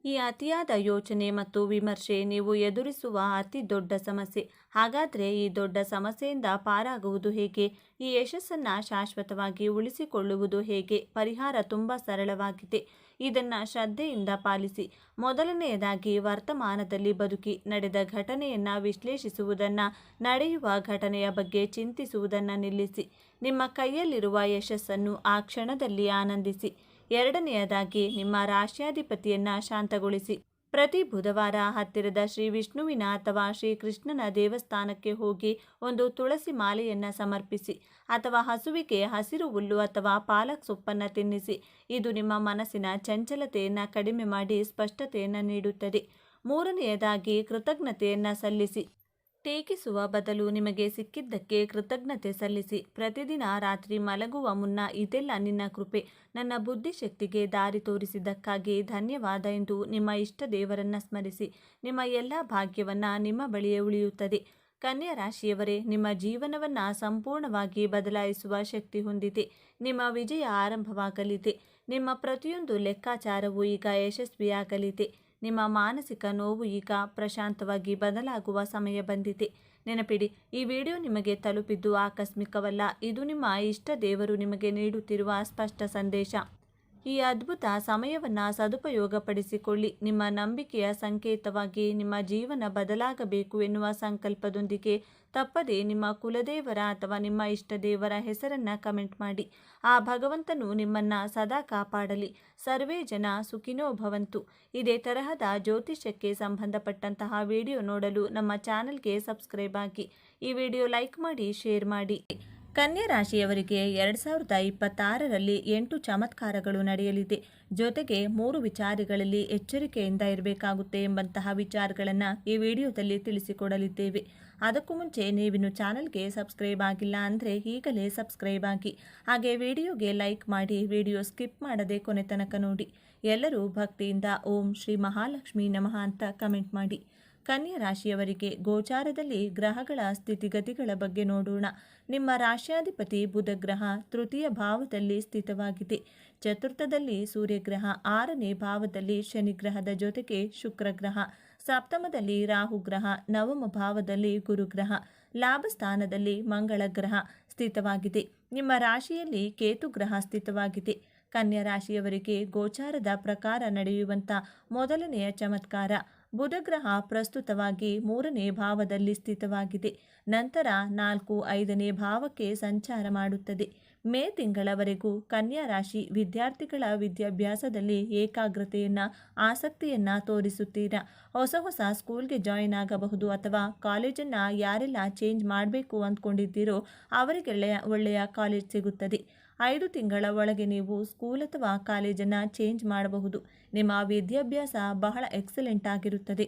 Speaker 1: ಈ ಅತಿಯಾದ ಯೋಚನೆ ಮತ್ತು ವಿಮರ್ಶೆ ನೀವು ಎದುರಿಸುವ ಅತಿ ದೊಡ್ಡ ಸಮಸ್ಯೆ. ಹಾಗಾದರೆ ಈ ದೊಡ್ಡ ಸಮಸ್ಯೆಯಿಂದ ಪಾರಾಗುವುದು ಹೇಗೆ? ಈ ಯಶಸ್ಸನ್ನು ಶಾಶ್ವತವಾಗಿ ಉಳಿಸಿಕೊಳ್ಳುವುದು ಹೇಗೆ? ಪರಿಹಾರ ತುಂಬ ಸರಳವಾಗಿದೆ. ಇದನ್ನು ಶ್ರದ್ಧೆಯಿಂದ ಪಾಲಿಸಿ. ಮೊದಲನೆಯದಾಗಿ, ವರ್ತಮಾನದಲ್ಲಿ ಬದುಕಿ. ನಡೆದ ಘಟನೆಯನ್ನು ವಿಶ್ಲೇಷಿಸುವುದನ್ನು, ನಡೆಯುವ ಘಟನೆಯ ಬಗ್ಗೆ ಚಿಂತಿಸುವುದನ್ನು ನಿಲ್ಲಿಸಿ. ನಿಮ್ಮ ಕೈಯಲ್ಲಿರುವ ಯಶಸ್ಸನ್ನು ಆ ಕ್ಷಣದಲ್ಲಿ ಆನಂದಿಸಿ. ಎರಡನೆಯದಾಗಿ, ನಿಮ್ಮ ರಾಶಿಯಾಧಿಪತಿಯನ್ನು ಶಾಂತಗೊಳಿಸಿ. ಪ್ರತಿ ಬುಧವಾರ ಹತ್ತಿರದ ಶ್ರೀ ವಿಷ್ಣುವಿನ ಅಥವಾ ಶ್ರೀಕೃಷ್ಣನ ದೇವಸ್ಥಾನಕ್ಕೆ ಹೋಗಿ ಒಂದು ತುಳಸಿ ಮಾಲೆಯನ್ನು ಸಮರ್ಪಿಸಿ, ಅಥವಾ ಹಸುವಿಗೆ ಹಸಿರು ಹುಲ್ಲು ಅಥವಾ ಪಾಲಕ್ ಸೊಪ್ಪನ್ನು ತಿನ್ನಿಸಿ. ಇದು ನಿಮ್ಮ ಮನಸ್ಸಿನ ಚಂಚಲತೆಯನ್ನು ಕಡಿಮೆ ಮಾಡಿ ಸ್ಪಷ್ಟತೆಯನ್ನು ನೀಡುತ್ತದೆ. ಮೂರನೆಯದಾಗಿ, ಕೃತಜ್ಞತೆಯನ್ನು ಸಲ್ಲಿಸಿ. ಟೀಕಿಸುವ ಬದಲು ನಿಮಗೆ ಸಿಕ್ಕಿದ್ದಕ್ಕೆ ಕೃತಜ್ಞತೆ ಸಲ್ಲಿಸಿ. ಪ್ರತಿದಿನ ರಾತ್ರಿ ಮಲಗುವ ಮುನ್ನ, ಇದೆಲ್ಲ ನಿನ್ನ ಕೃಪೆ, ನನ್ನ ಬುದ್ಧಿಶಕ್ತಿಗೆ ದಾರಿ ತೋರಿಸಿದ್ದಕ್ಕಾಗಿ ಧನ್ಯವಾದ ಎಂದು ನಿಮ್ಮ ಇಷ್ಟ ದೇವರನ್ನು ಸ್ಮರಿಸಿ. ನಿಮ್ಮ ಎಲ್ಲ ಭಾಗ್ಯವನ್ನು ನಿಮ್ಮ ಬಳಿಯೇ ಉಳಿಯುತ್ತದೆ. ಕನ್ಯಾ ರಾಶಿಯವರೇ, ನಿಮ್ಮ ಜೀವನವನ್ನು ಸಂಪೂರ್ಣವಾಗಿ ಬದಲಾಯಿಸುವ ಶಕ್ತಿ ಹೊಂದಿದೆ. ನಿಮ್ಮ ವಿಜಯ ಆರಂಭವಾಗಲಿದೆ. ನಿಮ್ಮ ಪ್ರತಿಯೊಂದು ಲೆಕ್ಕಾಚಾರವೂ ಈಗ ಯಶಸ್ವಿಯಾಗಲಿದೆ. ನಿಮ್ಮ ಮಾನಸಿಕ ನೋವು ಈಗ ಪ್ರಶಾಂತವಾಗಿ ಬದಲಾಗುವ ಸಮಯ ಬಂದಿದೆ. ನೆನಪಿಡಿ, ಈ ವಿಡಿಯೋ ನಿಮಗೆ ತಲುಪಿದ್ದು ಆಕಸ್ಮಿಕವಲ್ಲ. ಇದು ನಿಮ್ಮ ಇಷ್ಟ ದೇವರು ನಿಮಗೆ ನೀಡುತ್ತಿರುವ ಸ್ಪಷ್ಟ ಸಂದೇಶ. ಈ ಅದ್ಭುತ ಸಮಯವನ್ನು ಸದುಪಯೋಗಪಡಿಸಿಕೊಳ್ಳಿ. ನಿಮ್ಮ ನಂಬಿಕೆಯ ಸಂಕೇತವಾಗಿ ನಿಮ್ಮ ಜೀವನ ಬದಲಾಗಬೇಕು ಎನ್ನುವ ಸಂಕಲ್ಪದೊಂದಿಗೆ ತಪ್ಪದೇ ನಿಮ್ಮ ಕುಲದೇವರ ಅಥವಾ ನಿಮ್ಮ ಇಷ್ಟ ದೇವರ ಹೆಸರನ್ನು ಕಮೆಂಟ್ ಮಾಡಿ. ಆ ಭಗವಂತನು ನಿಮ್ಮನ್ನು ಸದಾ ಕಾಪಾಡಲಿ. ಸರ್ವೇ ಜನ ಸುಖಿನೋ ಭವಂತು. ಇದೇ ತರಹದ ಜ್ಯೋತಿಷ್ಯಕ್ಕೆ ಸಂಬಂಧಪಟ್ಟಂತಹ ವಿಡಿಯೋ ನೋಡಲು ನಮ್ಮ ಚಾನಲ್ಗೆ ಸಬ್ಸ್ಕ್ರೈಬ್ ಆಗಿ. ಈ ವಿಡಿಯೋ ಲೈಕ್ ಮಾಡಿ, ಶೇರ್ ಮಾಡಿ. ಕನ್ಯಾ ರಾಶಿಯವರಿಗೆ 2026ರಲ್ಲಿ 8 ಚಮತ್ಕಾರಗಳು ನಡೆಯಲಿದೆ. ಜೊತೆಗೆ 3 ವಿಚಾರಗಳಲ್ಲಿ ಎಚ್ಚರಿಕೆಯಿಂದ ಇರಬೇಕಾಗುತ್ತೆ ಎಂಬಂತಹ ವಿಚಾರಗಳನ್ನು ಈ ವಿಡಿಯೋದಲ್ಲಿ ತಿಳಿಸಿಕೊಡಲಿದ್ದೇವೆ. ಅದಕ್ಕೂ ಮುಂಚೆ ನೀವಿನ್ನು ಚಾನಲ್ಗೆ ಸಬ್ಸ್ಕ್ರೈಬ್ ಆಗಿಲ್ಲ ಅಂದರೆ ಈಗಲೇ ಸಬ್ಸ್ಕ್ರೈಬ್ ಆಗಿ. ಹಾಗೆ ವಿಡಿಯೋಗೆ ಲೈಕ್ ಮಾಡಿ, ವಿಡಿಯೋ ಸ್ಕಿಪ್ ಮಾಡದೆ ಕೊನೆ ತನಕ ನೋಡಿ. ಎಲ್ಲರೂ ಭಕ್ತಿಯಿಂದ ಓಂ ಶ್ರೀ ಮಹಾಲಕ್ಷ್ಮಿ ನಮಃ ಅಂತ ಕಮೆಂಟ್ ಮಾಡಿ. ಕನ್ಯಾ ರಾಶಿಯವರಿಗೆ ಗೋಚಾರದಲ್ಲಿ ಗ್ರಹಗಳ ಸ್ಥಿತಿಗತಿಗಳ ಬಗ್ಗೆ ನೋಡೋಣ. ನಿಮ್ಮ ರಾಶಿಯಾಧಿಪತಿ ಬುಧ ಗ್ರಹ ತೃತೀಯ ಭಾವದಲ್ಲಿ ಸ್ಥಿತವಾಗಿದೆ. ಚತುರ್ಥದಲ್ಲಿ ಸೂರ್ಯಗ್ರಹ, 6ನೇ ಭಾವದಲ್ಲಿ ಶನಿಗ್ರಹದ ಜೊತೆಗೆ ಶುಕ್ರಗ್ರಹ, ಸಪ್ತಮದಲ್ಲಿ ರಾಹುಗ್ರಹ, ನವಮ ಭಾವದಲ್ಲಿ ಗುರುಗ್ರಹ, ಲಾಭಸ್ಥಾನದಲ್ಲಿ ಮಂಗಳ ಗ್ರಹ ಸ್ಥಿತವಾಗಿದೆ. ನಿಮ್ಮ ರಾಶಿಯಲ್ಲಿ ಕೇತು ಗ್ರಹ ಸ್ಥಿತವಾಗಿದೆ. ಕನ್ಯಾ ರಾಶಿಯವರಿಗೆ ಗೋಚಾರದ ಪ್ರಕಾರ ನಡೆಯುವಂಥ ಮೊದಲನೆಯ ಚಮತ್ಕಾರ, ಬುಧಗ್ರಹ ಪ್ರಸ್ತುತವಾಗಿ 3ನೇ ಭಾವದಲ್ಲಿ ಸ್ಥಿತವಾಗಿದೆ. ನಂತರ 4, 5ನೇ ಭಾವಕ್ಕೆ ಸಂಚಾರ ಮಾಡುತ್ತದೆ. ಮೇ ತಿಂಗಳವರೆಗೂ ಕನ್ಯಾ ರಾಶಿ ವಿದ್ಯಾರ್ಥಿಗಳ ವಿದ್ಯಾಭ್ಯಾಸದಲ್ಲಿ ಏಕಾಗ್ರತೆಯನ್ನು, ಆಸಕ್ತಿಯನ್ನು ತೋರಿಸುತ್ತೀರಾ. ಹೊಸ ಸ್ಕೂಲ್ಗೆ ಜಾಯಿನ್ ಆಗಬಹುದು ಅಥವಾ ಕಾಲೇಜನ್ನು ಯಾರೆಲ್ಲ ಚೇಂಜ್ ಮಾಡಬೇಕು ಅಂದ್ಕೊಂಡಿದ್ದೀರೋ ಅವರಿಗೆ ಒಳ್ಳೆಯ ಕಾಲೇಜ್ ಸಿಗುತ್ತದೆ. 5 ತಿಂಗಳ ಒಳಗೆ ನೀವು ಸ್ಕೂಲ್ ಅಥವಾ ಕಾಲೇಜನ್ನು ಚೇಂಜ್ ಮಾಡಬಹುದು. ನಿಮ್ಮ ವಿದ್ಯಾಭ್ಯಾಸ ಬಹಳ ಎಕ್ಸಲೆಂಟ್ ಆಗಿರುತ್ತದೆ.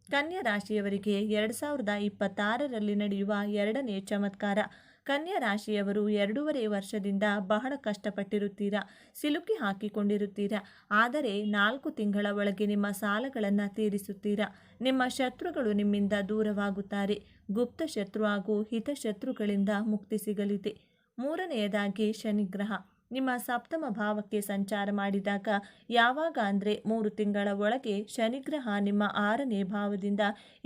Speaker 1: ಕನ್ಯಾ ರಾಶಿಯವರಿಗೆ 2026ರಲ್ಲಿ ನಡೆಯುವ 2ನೇ ಚಮತ್ಕಾರ. ಕನ್ಯಾ ರಾಶಿಯವರು 2.5 ವರ್ಷದಿಂದ ಬಹಳ ಕಷ್ಟಪಟ್ಟಿರುತ್ತೀರಾ, ಸಿಲುಕಿ ಹಾಕಿಕೊಂಡಿರುತ್ತೀರಾ. ಆದರೆ 4 ತಿಂಗಳ ಒಳಗೆ ನಿಮ್ಮ ಸಾಲಗಳನ್ನು ತೀರಿಸುತ್ತೀರಾ. ನಿಮ್ಮ ಶತ್ರುಗಳು ನಿಮ್ಮಿಂದ ದೂರವಾಗುತ್ತಾರೆ. ಗುಪ್ತ ಶತ್ರು ಹಾಗೂ ಹಿತಶತ್ರುಗಳಿಂದ ಮುಕ್ತಿ ಸಿಗಲಿದೆ. 3ನೇಯದಾಗಿ ಶನಿಗ್ರಹ. ನಿಮ್ಮ ಸಪ್ತಮ ಭಾವಕ್ಕೆ ಸಂಚಾರ ಮಾಡಿದಾಗ ಯಾವಾಗ ಅಂದರೆ 3 ತಿಂಗಳ ಒಳಗೆ ಶನಿಗ್ರಹ ನಿಮ್ಮ 6ನೇ ಭಾವದಿಂದ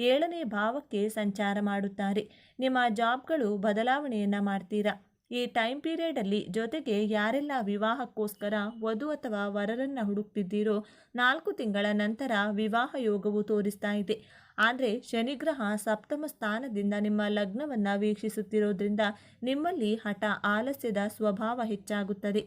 Speaker 1: 7ನೇ ಭಾವಕ್ಕೆ ಸಂಚಾರ ಮಾಡುತ್ತಾರೆ. ನಿಮ್ಮ ಜಾಬ್ಗಳು ಬದಲಾವಣೆಯನ್ನು ಮಾಡ್ತೀರಾ. ಈ ಟೈಮ್ ಪೀರಿಯಡಲ್ಲಿ ಜೊತೆಗೆ ಯಾರೆಲ್ಲ ವಿವಾಹಕ್ಕೋಸ್ಕರ ವಧು ಅಥವಾ ವರರನ್ನು ಹುಡುಕ್ತಿದ್ದೀರೋ 4 ತಿಂಗಳ ನಂತರ ವಿವಾಹ ಯೋಗವು ತೋರಿಸ್ತಾ ಇದೆ. ಆದರೆ ಶನಿಗ್ರಹ ಸಪ್ತಮ ಸ್ಥಾನದಿಂದ ನಿಮ್ಮ ಲಗ್ನವನ್ನು ವೀಕ್ಷಿಸುತ್ತಿರೋದ್ರಿಂದ ನಿಮ್ಮಲ್ಲಿ ಹಠ ಆಲಸ್ಯದ ಸ್ವಭಾವ ಹೆಚ್ಚಾಗುತ್ತದೆ.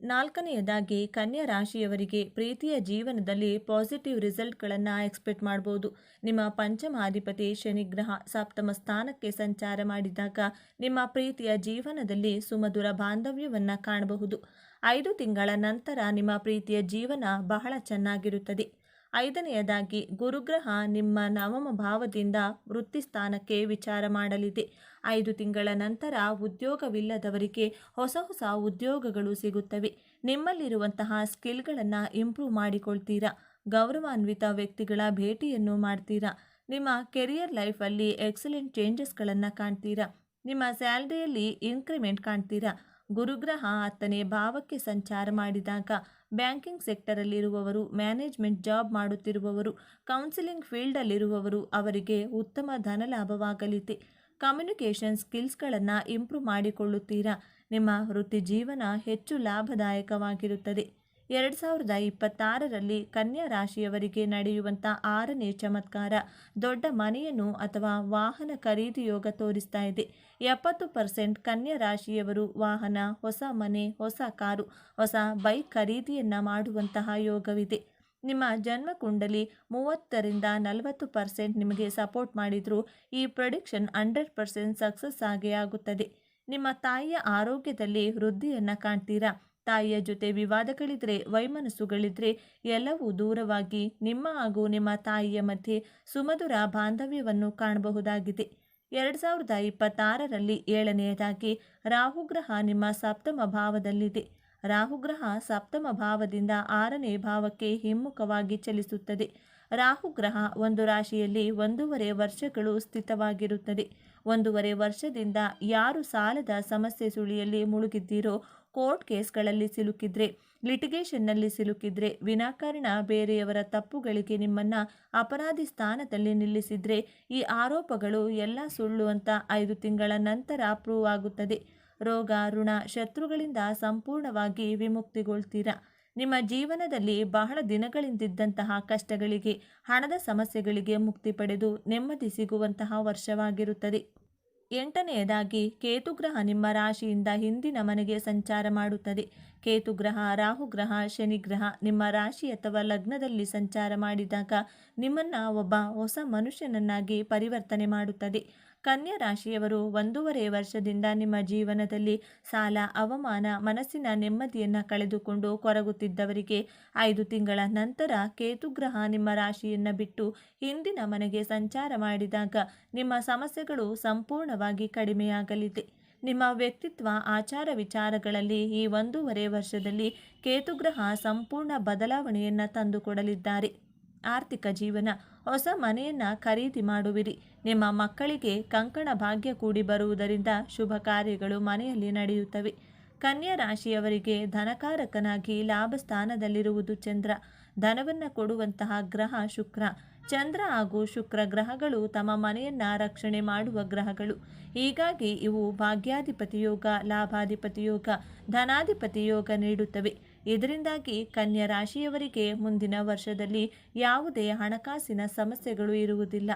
Speaker 1: 4ನೇದಾಗಿ ಕನ್ಯಾ ರಾಶಿಯವರಿಗೆ ಪ್ರೀತಿಯ ಜೀವನದಲ್ಲಿ ಪಾಸಿಟಿವ್ ರಿಸಲ್ಟ್ಗಳನ್ನು ಎಕ್ಸ್ಪೆಕ್ಟ್ ಮಾಡ್ಬೋದು. ನಿಮ್ಮ ಪಂಚಮಾಧಿಪತಿ ಶನಿಗ್ರಹ ಸಪ್ತಮ ಸ್ಥಾನಕ್ಕೆ ಸಂಚಾರ ಮಾಡಿದಾಗ ನಿಮ್ಮ ಪ್ರೀತಿಯ ಜೀವನದಲ್ಲಿ ಸುಮಧುರ ಬಾಂಧವ್ಯವನ್ನು ಕಾಣಬಹುದು. 5 ತಿಂಗಳ ನಂತರ ನಿಮ್ಮ ಪ್ರೀತಿಯ ಜೀವನ ಬಹಳ ಚೆನ್ನಾಗಿರುತ್ತದೆ. 5ನೇದಾಗಿ ಗುರುಗ್ರಹ ನಿಮ್ಮ ನವಮ ಭಾವದಿಂದ ವೃತ್ತಿ ಸ್ಥಾನಕ್ಕೆ ವಿಚಾರ ಮಾಡಲಿದೆ. 5 ತಿಂಗಳ ನಂತರ ಉದ್ಯೋಗವಿಲ್ಲದವರಿಗೆ ಹೊಸ ಹೊಸ ಉದ್ಯೋಗಗಳು ಸಿಗುತ್ತವೆ. ನಿಮ್ಮಲ್ಲಿರುವಂತಹ ಸ್ಕಿಲ್ಗಳನ್ನು ಇಂಪ್ರೂವ್ ಮಾಡಿಕೊಳ್ತೀರಾ. ಗೌರವಾನ್ವಿತ ವ್ಯಕ್ತಿಗಳ ಭೇಟಿಯನ್ನು ಮಾಡ್ತೀರಾ. ನಿಮ್ಮ ಕೆರಿಯರ್ ಲೈಫಲ್ಲಿ ಎಕ್ಸಲೆಂಟ್ ಚೇಂಜಸ್ಗಳನ್ನು ಕಾಣ್ತೀರಾ. ನಿಮ್ಮ ಸ್ಯಾಲರಿಯಲ್ಲಿ ಇನ್ಕ್ರಿಮೆಂಟ್ ಕಾಣ್ತೀರಾ. ಗುರುಗ್ರಹ 10ನೇ ಭಾವಕ್ಕೆ ಸಂಚಾರ ಮಾಡಿದಾಗ ಬ್ಯಾಂಕಿಂಗ್ ಸೆಕ್ಟರಲ್ಲಿರುವವರು, ಮ್ಯಾನೇಜ್ಮೆಂಟ್ ಜಾಬ್ ಮಾಡುತ್ತಿರುವವರು, ಕೌನ್ಸಿಲಿಂಗ್ ಫೀಲ್ಡಲ್ಲಿರುವವರು ಅವರಿಗೆ ಉತ್ತಮ ಧನಲಾಭವಾಗಲಿದೆ. Communication ಸ್ಕಿಲ್ಸ್ಗಳನ್ನು improve ಮಾಡಿಕೊಳ್ಳುತ್ತೀರಾ. ನಿಮ್ಮ ವೃತ್ತಿ ಜೀವನ ಹೆಚ್ಚು ಲಾಭದಾಯಕವಾಗಿರುತ್ತದೆ. 2026ರಲ್ಲಿ ಕನ್ಯಾ ರಾಶಿಯವರಿಗೆ ನಡೆಯುವಂಥ 6ನೇ ಚಮತ್ಕಾರ ದೊಡ್ಡ ಮನೆಯನ್ನು ಅಥವಾ ವಾಹನ ಖರೀದಿ ಯೋಗ ತೋರಿಸ್ತಾ ಇದೆ. 70% ಕನ್ಯಾ ರಾಶಿಯವರು ವಾಹನ, ಹೊಸ ಮನೆ, ಹೊಸ ಕಾರು, ಹೊಸ ಬೈಕ್ ಖರೀದಿಯನ್ನು ಮಾಡುವಂತಹ ಯೋಗವಿದೆ. ನಿಮ್ಮ ಜನ್ಮ ಕುಂಡಲಿ 30ರಿಂದ 40% ನಿಮಗೆ ಸಪೋರ್ಟ್ ಮಾಡಿದರೂ ಈ ಪ್ರೊಡಿಕ್ಷನ್ 100% ಸಕ್ಸಸ್ ಆಗೇ ಆಗುತ್ತದೆ. ನಿಮ್ಮ ತಾಯಿಯ ಆರೋಗ್ಯದಲ್ಲಿ ವೃದ್ಧಿಯನ್ನು ಕಾಣ್ತೀರಾ. ತಾಯಿಯ ಜೊತೆ ವಿವಾದಗಳಿದ್ರೆ, ವೈಮನಸ್ಸುಗಳಿದ್ರೆ ಎಲ್ಲವೂ ದೂರವಾಗಿ ನಿಮ್ಮ ಹಾಗೂ ನಿಮ್ಮ ತಾಯಿಯ ಮಧ್ಯೆ ಸುಮಧುರ ಬಾಂಧವ್ಯವನ್ನು ಕಾಣಬಹುದಾಗಿದೆ. 2026ರಲ್ಲಿ 7ನೇದಾಗಿ ರಾಹುಗ್ರಹ ನಿಮ್ಮ ಸಪ್ತಮ ಭಾವದಲ್ಲಿದೆ. ರಾಹುಗ್ರಹ ಸಪ್ತಮ ಭಾವದಿಂದ 6ನೇ ಭಾವಕ್ಕೆ ಹಿಮ್ಮುಖವಾಗಿ ಚಲಿಸುತ್ತದೆ. ರಾಹುಗ್ರಹ ಒಂದು ರಾಶಿಯಲ್ಲಿ 1.5 ವರ್ಷಗಳು ಸ್ಥಿತವಾಗಿರುತ್ತದೆ. 1.5 ವರ್ಷದಿಂದ ಯಾರು ಸಾಲದ ಸಮಸ್ಯೆ ಸುಳಿಯಲ್ಲಿ ಮುಳುಗಿದ್ದೀರೋ, ಕೋರ್ಟ್ ಕೇಸ್ಗಳಲ್ಲಿ ಸಿಲುಕಿದ್ರೆ, ಲಿಟಿಗೇಷನ್ನಲ್ಲಿ ಸಿಲುಕಿದ್ರೆ, ವಿನಾಕಾರಣ ಬೇರೆಯವರ ತಪ್ಪುಗಳಿಗೆ ನಿಮ್ಮನ್ನು ಅಪರಾಧಿ ಸ್ಥಾನದಲ್ಲಿ ನಿಲ್ಲಿಸಿದ್ರೆ ಈ ಆರೋಪಗಳು ಎಲ್ಲ ಸುಳ್ಳು ಅಂತ 5 ತಿಂಗಳ ನಂತರ ಪ್ರೂವ್ ಆಗುತ್ತದೆ. ರೋಗ, ಋಣ, ಶತ್ರುಗಳಿಂದ ಸಂಪೂರ್ಣವಾಗಿ ವಿಮುಕ್ತಿಗೊಳ್ತೀರಾ. ನಿಮ್ಮ ಜೀವನದಲ್ಲಿ ಬಹಳ ದಿನಗಳಿಂದಿದ್ದಂತಹ ಕಷ್ಟಗಳಿಗೆ, ಹಣದ ಸಮಸ್ಯೆಗಳಿಗೆ ಮುಕ್ತಿ ಪಡೆದು ನೆಮ್ಮದಿ ಸಿಗುವಂತಹ ವರ್ಷವಾಗಿರುತ್ತದೆ. 8ನೇದಾಗಿ ಕೇತುಗ್ರಹ ನಿಮ್ಮ ರಾಶಿಯಿಂದ ಹಿಂದಿನ ಮನೆಗೆ ಸಂಚಾರ ಮಾಡುತ್ತದೆ. ಕೇತುಗ್ರಹ, ರಾಹುಗ್ರಹ, ಶನಿಗ್ರಹ ನಿಮ್ಮ ರಾಶಿ ಅಥವಾ ಲಗ್ನದಲ್ಲಿ ಸಂಚಾರ ಮಾಡಿದಾಗ ನಿಮ್ಮನ್ನು ಒಬ್ಬ ಹೊಸ ಮನುಷ್ಯನನ್ನಾಗಿ ಪರಿವರ್ತನೆ ಮಾಡುತ್ತದೆ. ಕನ್ಯಾ ರಾಶಿಯವರು 1.5 ವರ್ಷದಿಂದ ನಿಮ್ಮ ಜೀವನದಲ್ಲಿ ಸಾಲ, ಅವಮಾನ, ಮನಸ್ಸಿನ ನೆಮ್ಮದಿಯನ್ನು ಕಳೆದುಕೊಂಡು ಕೊರಗುತ್ತಿದ್ದವರಿಗೆ 5 ತಿಂಗಳ ನಂತರ ಕೇತುಗ್ರಹ ನಿಮ್ಮ ರಾಶಿಯನ್ನು ಬಿಟ್ಟು ಹಿಂದಿನ ಮನೆಗೆ ಸಂಚಾರ ಮಾಡಿದಾಗ ನಿಮ್ಮ ಸಮಸ್ಯೆಗಳು ಸಂಪೂರ್ಣವಾಗಿ ಕಡಿಮೆಯಾಗಲಿದೆ. ನಿಮ್ಮ ವ್ಯಕ್ತಿತ್ವ, ಆಚಾರ ವಿಚಾರಗಳಲ್ಲಿ ಈ 1.5 ವರ್ಷದಲ್ಲಿ ಕೇತುಗ್ರಹ ಸಂಪೂರ್ಣ ಬದಲಾವಣೆಯನ್ನು ತಂದುಕೊಡಲಿದ್ದಾರೆ. ಆರ್ಥಿಕ ಜೀವನ, ಹೊಸ ಮನೆಯನ್ನು ಖರೀದಿ ಮಾಡುವಿರಿ. ನಿಮ್ಮ ಮಕ್ಕಳಿಗೆ ಕಂಕಣ ಭಾಗ್ಯ ಕೂಡಿ ಬರುವುದರಿಂದ ಶುಭ ಕಾರ್ಯಗಳು ಮನೆಯಲ್ಲಿ ನಡೆಯುತ್ತವೆ. ಕನ್ಯಾ ರಾಶಿಯವರಿಗೆ ಧನಕಾರಕನಾಗಿ ಲಾಭ ಸ್ಥಾನದಲ್ಲಿರುವುದು ಚಂದ್ರ. ಧನವನ್ನು ಕೊಡುವಂತಹ ಗ್ರಹ ಶುಕ್ರ. ಚಂದ್ರ ಹಾಗೂ ಶುಕ್ರ ಗ್ರಹಗಳು ತಮ್ಮ ಮನೆಯನ್ನು ರಕ್ಷಣೆ ಮಾಡುವ ಗ್ರಹಗಳು. ಹೀಗಾಗಿ ಇವು ಭಾಗ್ಯಾಧಿಪತಿ ಯೋಗ, ಲಾಭಾಧಿಪತಿ ಯೋಗ, ಧನಾಧಿಪತಿ ಯೋಗ ನೀಡುತ್ತವೆ. ಇದರಿಂದಾಗಿ ಕನ್ಯಾ ರಾಶಿಯವರಿಗೆ ಮುಂದಿನ ವರ್ಷದಲ್ಲಿ ಯಾವುದೇ ಹಣಕಾಸಿನ ಸಮಸ್ಯೆಗಳು ಇರುವುದಿಲ್ಲ.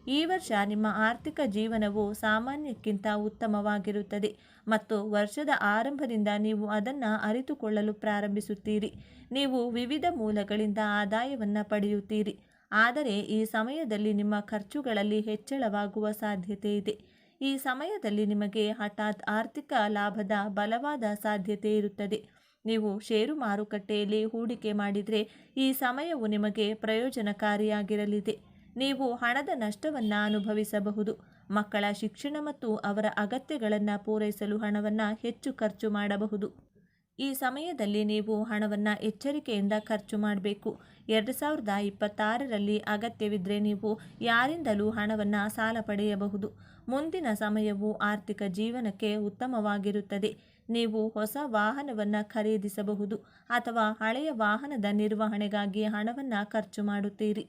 Speaker 1: ಈ ವರ್ಷ ನಿಮ್ಮ ಆರ್ಥಿಕ ಜೀವನವು ಸಾಮಾನ್ಯಕ್ಕಿಂತ ಉತ್ತಮವಾಗಿರುತ್ತದೆ ಮತ್ತು ವರ್ಷದ ಆರಂಭದಿಂದ ನೀವು ಅದನ್ನು ಅರಿತುಕೊಳ್ಳಲು ಪ್ರಾರಂಭಿಸುತ್ತೀರಿ. ನೀವು ವಿವಿಧ ಮೂಲಗಳಿಂದ ಆದಾಯವನ್ನು ಪಡೆಯುತ್ತೀರಿ. ಆದರೆ ಈ ಸಮಯದಲ್ಲಿ ನಿಮ್ಮ ಖರ್ಚುಗಳಲ್ಲಿ ಹೆಚ್ಚಳವಾಗುವ ಸಾಧ್ಯತೆ ಇದೆ. ಈ ಸಮಯದಲ್ಲಿ ನಿಮಗೆ ಹಠಾತ್ ಆರ್ಥಿಕ ಲಾಭದ ಬಲವಾದ ಸಾಧ್ಯತೆ ಇರುತ್ತದೆ. ನೀವು ಷೇರು ಮಾರುಕಟ್ಟೆಯಲ್ಲಿ ಹೂಡಿಕೆ ಮಾಡಿದರೆ ಈ ಸಮಯವು ನಿಮಗೆ ಪ್ರಯೋಜನಕಾರಿಯಾಗಿರಲಿದೆ. ನೀವು ಹಣದ ನಷ್ಟವನ್ನು ಅನುಭವಿಸಬಹುದು. ಮಕ್ಕಳ ಶಿಕ್ಷಣ ಮತ್ತು ಅವರ ಅಗತ್ಯಗಳನ್ನು ಪೂರೈಸಲು ಹಣವನ್ನು ಹೆಚ್ಚು ಖರ್ಚು ಮಾಡಬಹುದು. ಈ ಸಮಯದಲ್ಲಿ ನೀವು ಹಣವನ್ನು ಎಚ್ಚರಿಕೆಯಿಂದ ಖರ್ಚು ಮಾಡಬೇಕು. 2026ರಲ್ಲಿ ಅಗತ್ಯವಿದ್ದರೆ ನೀವು ಯಾರಿಂದಲೂ ಹಣವನ್ನು ಸಾಲ ಪಡೆಯಬಹುದು. ಮುಂದಿನ ಸಮಯವು ಆರ್ಥಿಕ ಜೀವನಕ್ಕೆ ಉತ್ತಮವಾಗಿರುತ್ತದೆ. ನೀವು ಹೊಸ ವಾಹನವನ್ನು ಖರೀದಿಸಬಹುದು ಅಥವಾ ಹಳೆಯ ವಾಹನದ ನಿರ್ವಹಣೆಗಾಗಿ ಹಣವನ್ನು ಖರ್ಚು ಮಾಡುತ್ತೀರಿ.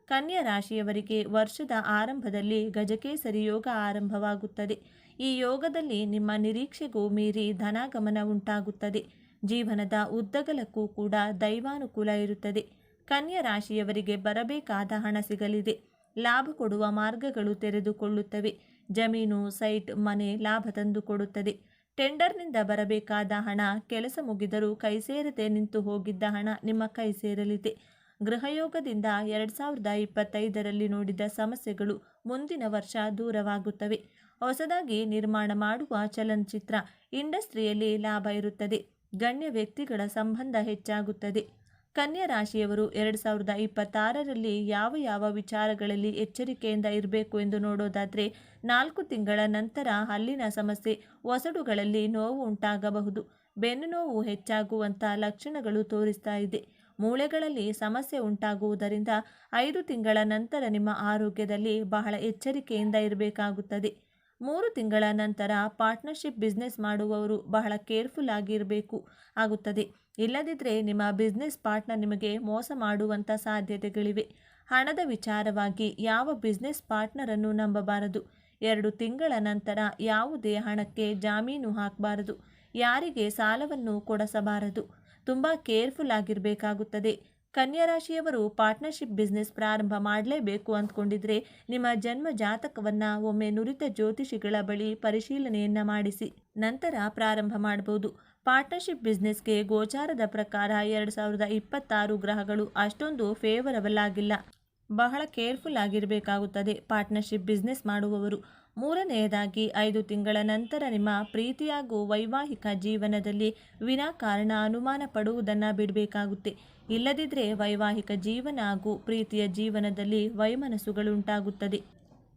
Speaker 1: ಕನ್ಯಾ ರಾಶಿಯವರಿಗೆ ವರ್ಷದ ಆರಂಭದಲ್ಲಿ ಗಜಕೇಸರಿ ಯೋಗ ಆರಂಭವಾಗುತ್ತದೆ. ಈ ಯೋಗದಲ್ಲಿ ನಿಮ್ಮ ನಿರೀಕ್ಷೆಗೂ ಮೀರಿ ಧನಾಗಮನ ಉಂಟಾಗುತ್ತದೆ. ಜೀವನದ ಉದ್ದಗಲಕ್ಕೂ ಕೂಡ ದೈವಾನುಕೂಲ ಇರುತ್ತದೆ. ಕನ್ಯಾ ರಾಶಿಯವರಿಗೆ ಬರಬೇಕಾದ ಹಣ ಸಿಗಲಿದೆ. ಲಾಭ ಕೊಡುವ ಮಾರ್ಗಗಳು ತೆರೆದುಕೊಳ್ಳುತ್ತವೆ. ಜಮೀನು, ಸೈಟ್, ಮನೆ ಲಾಭ ತಂದುಕೊಡುತ್ತದೆ. ಟೆಂಡರ್ನಿಂದ ಬರಬೇಕಾದ ಹಣ, ಕೆಲಸ ಮುಗಿದರೂ ಕೈ ಸೇರದೆ ನಿಂತು ಹೋಗಿದ್ದ ಹಣ ನಿಮ್ಮ ಕೈ ಸೇರಲಿದೆ. ಗೃಹಯೋಗದಿಂದ 2025ರಲ್ಲಿ ನೋಡಿದ ಸಮಸ್ಯೆಗಳು ಮುಂದಿನ ವರ್ಷ ದೂರವಾಗುತ್ತವೆ. ಹೊಸದಾಗಿ ನಿರ್ಮಾಣ ಮಾಡುವ ಚಲನಚಿತ್ರ ಇಂಡಸ್ಟ್ರಿಯಲ್ಲಿ ಲಾಭ ಇರುತ್ತದೆ. ಗಣ್ಯ ವ್ಯಕ್ತಿಗಳ ಸಂಬಂಧ ಹೆಚ್ಚಾಗುತ್ತದೆ. ಕನ್ಯಾ ರಾಶಿಯವರು 2026ರಲ್ಲಿ ಯಾವ ವಿಚಾರಗಳಲ್ಲಿ ಎಚ್ಚರಿಕೆಯಿಂದ ಇರಬೇಕು ಎಂದು ನೋಡೋದಾದರೆ, 4 ತಿಂಗಳ ನಂತರ ಹಲ್ಲಿನ ಸಮಸ್ಯೆ, ಒಸಡುಗಳಲ್ಲಿ ನೋವು ಉಂಟಾಗಬಹುದು. ಬೆನ್ನು ನೋವು ಹೆಚ್ಚಾಗುವಂಥ ಲಕ್ಷಣಗಳು ತೋರಿಸ್ತಾ ಇದೆ. ಮೂಳೆಗಳಲ್ಲಿ ಸಮಸ್ಯೆ ಉಂಟಾಗುವುದರಿಂದ 5 ತಿಂಗಳ ನಂತರ ನಿಮ್ಮ ಆರೋಗ್ಯದಲ್ಲಿ ಬಹಳ ಎಚ್ಚರಿಕೆಯಿಂದ ಇರಬೇಕಾಗುತ್ತದೆ. 3 ತಿಂಗಳ ನಂತರ ಪಾರ್ಟ್ನರ್ಶಿಪ್ ಬಿಸ್ನೆಸ್ ಮಾಡುವವರು ಬಹಳ ಕೇರ್ಫುಲ್ ಆಗಿರಬೇಕು ಆಗುತ್ತದೆ. ಇಲ್ಲದಿದ್ದರೆ ನಿಮ್ಮ ಬಿಸ್ನೆಸ್ ಪಾರ್ಟ್ನರ್ ನಿಮಗೆ ಮೋಸ ಮಾಡುವಂಥ ಸಾಧ್ಯತೆಗಳಿವೆ. ಹಣದ ವಿಚಾರವಾಗಿ ಯಾವ ಬಿಸ್ನೆಸ್ ಪಾರ್ಟ್ನರನ್ನು ನಂಬಬಾರದು. 2 ತಿಂಗಳ ನಂತರ ಯಾವುದೇ ಹಣಕ್ಕೆ ಜಾಮೀನು ಹಾಕಬಾರದು. ಯಾರಿಗೆ ಸಾಲವನ್ನು ಕೊಡಿಸಬಾರದು. ತುಂಬ ಕೇರ್ಫುಲ್ ಆಗಿರಬೇಕಾಗುತ್ತದೆ. ಕನ್ಯಾ ರಾಶಿಯವರು ಪಾರ್ಟ್ನರ್ಶಿಪ್ ಬಿಸ್ನೆಸ್ ಪ್ರಾರಂಭ ಮಾಡಲೇಬೇಕು ಅಂದ್ಕೊಂಡಿದ್ರೆ ನಿಮ್ಮ ಜನ್ಮ ಜಾತಕವನ್ನು ಒಮ್ಮೆ ನುರಿತ ಜ್ಯೋತಿಷಿಗಳ ಬಳಿ ಪರಿಶೀಲನೆಯನ್ನು ಮಾಡಿಸಿ ನಂತರ ಪ್ರಾರಂಭ ಮಾಡಬಹುದು. ಪಾರ್ಟ್ನರ್ಶಿಪ್ ಬಿಸ್ನೆಸ್ಗೆ ಗೋಚಾರದ ಪ್ರಕಾರ 2026 ಗ್ರಹಗಳು ಅಷ್ಟೊಂದು ಫೇವರಬಲ್ ಆಗಿಲ್ಲ. ಬಹಳ ಕೇರ್ಫುಲ್ ಆಗಿರಬೇಕಾಗುತ್ತದೆ ಪಾರ್ಟ್ನರ್ಶಿಪ್ ಬಿಸ್ನೆಸ್ ಮಾಡುವವರು. 3ನೇದಾಗಿ 5 ತಿಂಗಳ ನಂತರ ನಿಮ್ಮ ಪ್ರೀತಿ ಹಾಗೂ ವೈವಾಹಿಕ ಜೀವನದಲ್ಲಿ ವಿನಾಕಾರಣ ಅನುಮಾನ ಪಡುವುದನ್ನು ಬಿಡಬೇಕಾಗುತ್ತೆ. ಇಲ್ಲದಿದ್ದರೆ ವೈವಾಹಿಕ ಜೀವನ ಹಾಗೂ ಪ್ರೀತಿಯ ಜೀವನದಲ್ಲಿ ವೈಮನಸ್ಸುಗಳುಂಟಾಗುತ್ತದೆ.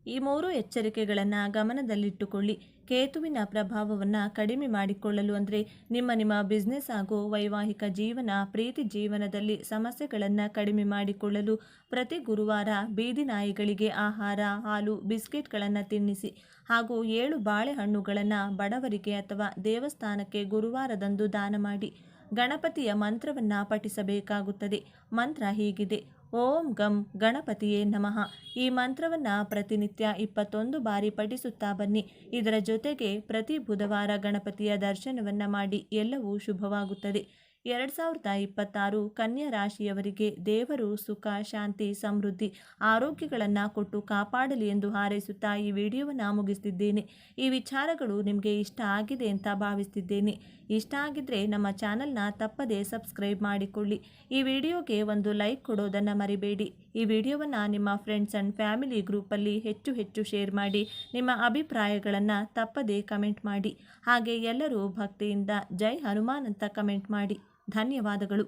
Speaker 1: ಈ 3 ಎಚ್ಚರಿಕೆಗಳನ್ನು ಗಮನದಲ್ಲಿಟ್ಟುಕೊಳ್ಳಿ. ಕೇತುವಿನ ಪ್ರಭಾವವನ್ನು ಕಡಿಮೆ ಮಾಡಿಕೊಳ್ಳಲು ಅಂದರೆ ನಿಮ್ಮ ಬಿಸ್ನೆಸ್ ಹಾಗೂ ವೈವಾಹಿಕ ಜೀವನ, ಪ್ರೀತಿ ಜೀವನದಲ್ಲಿ ಸಮಸ್ಯೆಗಳನ್ನು ಕಡಿಮೆ ಮಾಡಿಕೊಳ್ಳಲು ಪ್ರತಿ ಗುರುವಾರ ಬೀದಿ ನಾಯಿಗಳಿಗೆ ಆಹಾರ, ಹಾಲು, ಬಿಸ್ಕೆಟ್ಗಳನ್ನು ತಿನ್ನಿಸಿ ಹಾಗೂ 7 ಬಾಳೆಹಣ್ಣುಗಳನ್ನು ಬಡವರಿಗೆ ಅಥವಾ ದೇವಸ್ಥಾನಕ್ಕೆ ಗುರುವಾರದಂದು ದಾನ ಮಾಡಿ. ಗಣಪತಿಯ ಮಂತ್ರವನ್ನು ಪಠಿಸಬೇಕಾಗುತ್ತದೆ. ಮಂತ್ರ ಹೀಗಿದೆ: ಓಂ ಗಂ ಗಣಪತಿಯೇ ನಮಃ. ಈ ಮಂತ್ರವನ್ನು ಪ್ರತಿನಿತ್ಯ 21 ಬಾರಿ ಪಠಿಸುತ್ತಾ ಬನ್ನಿ. ಇದರ ಜೊತೆಗೆ ಪ್ರತಿ ಬುಧವಾರ ಗಣಪತಿಯ ದರ್ಶನವನ್ನು ಮಾಡಿ. ಎಲ್ಲವೂ ಶುಭವಾಗುತ್ತದೆ. 2026 ಕನ್ಯಾ ರಾಶಿಯವರಿಗೆ ದೇವರು ಸುಖ, ಶಾಂತಿ, ಸಮೃದ್ಧಿ, ಆರೋಗ್ಯಗಳನ್ನು ಕೊಟ್ಟು ಕಾಪಾಡಲಿ ಎಂದು ಹಾರೈಸುತ್ತಾ ಈ ವಿಡಿಯೋವನ್ನು ಮುಗಿಸ್ತಿದ್ದೇನೆ. ಈ ವಿಚಾರಗಳು ನಿಮಗೆ ಇಷ್ಟ ಆಗಿದೆ ಅಂತ ಭಾವಿಸ್ತಿದ್ದೇನೆ. ಇಷ್ಟ ಆಗಿದ್ರೆ ನಮ್ಮ ಚಾನಲ್ನ ತಪ್ಪದೇ ಸಬ್ಸ್ಕ್ರೈಬ್ ಮಾಡಿಕೊಳ್ಳಿ. ಈ ವಿಡಿಯೋಗೆ ಒಂದು ಲೈಕ್ ಕೊಡೋದನ್ನು ಮರಿಬೇಡಿ. ಈ ವಿಡಿಯೋವನ್ನು ನಿಮ್ಮ ಫ್ರೆಂಡ್ಸ್ ಆ್ಯಂಡ್ ಫ್ಯಾಮಿಲಿ ಗ್ರೂಪಲ್ಲಿ ಹೆಚ್ಚು ಶೇರ್ ಮಾಡಿ. ನಿಮ್ಮ ಅಭಿಪ್ರಾಯಗಳನ್ನು ತಪ್ಪದೇ ಕಮೆಂಟ್ ಮಾಡಿ. ಹಾಗೆ ಎಲ್ಲರೂ ಭಕ್ತಿಯಿಂದ ಜೈ ಹನುಮಾನ್ ಅಂತ ಕಮೆಂಟ್ ಮಾಡಿ. ಧನ್ಯವಾದಗಳು.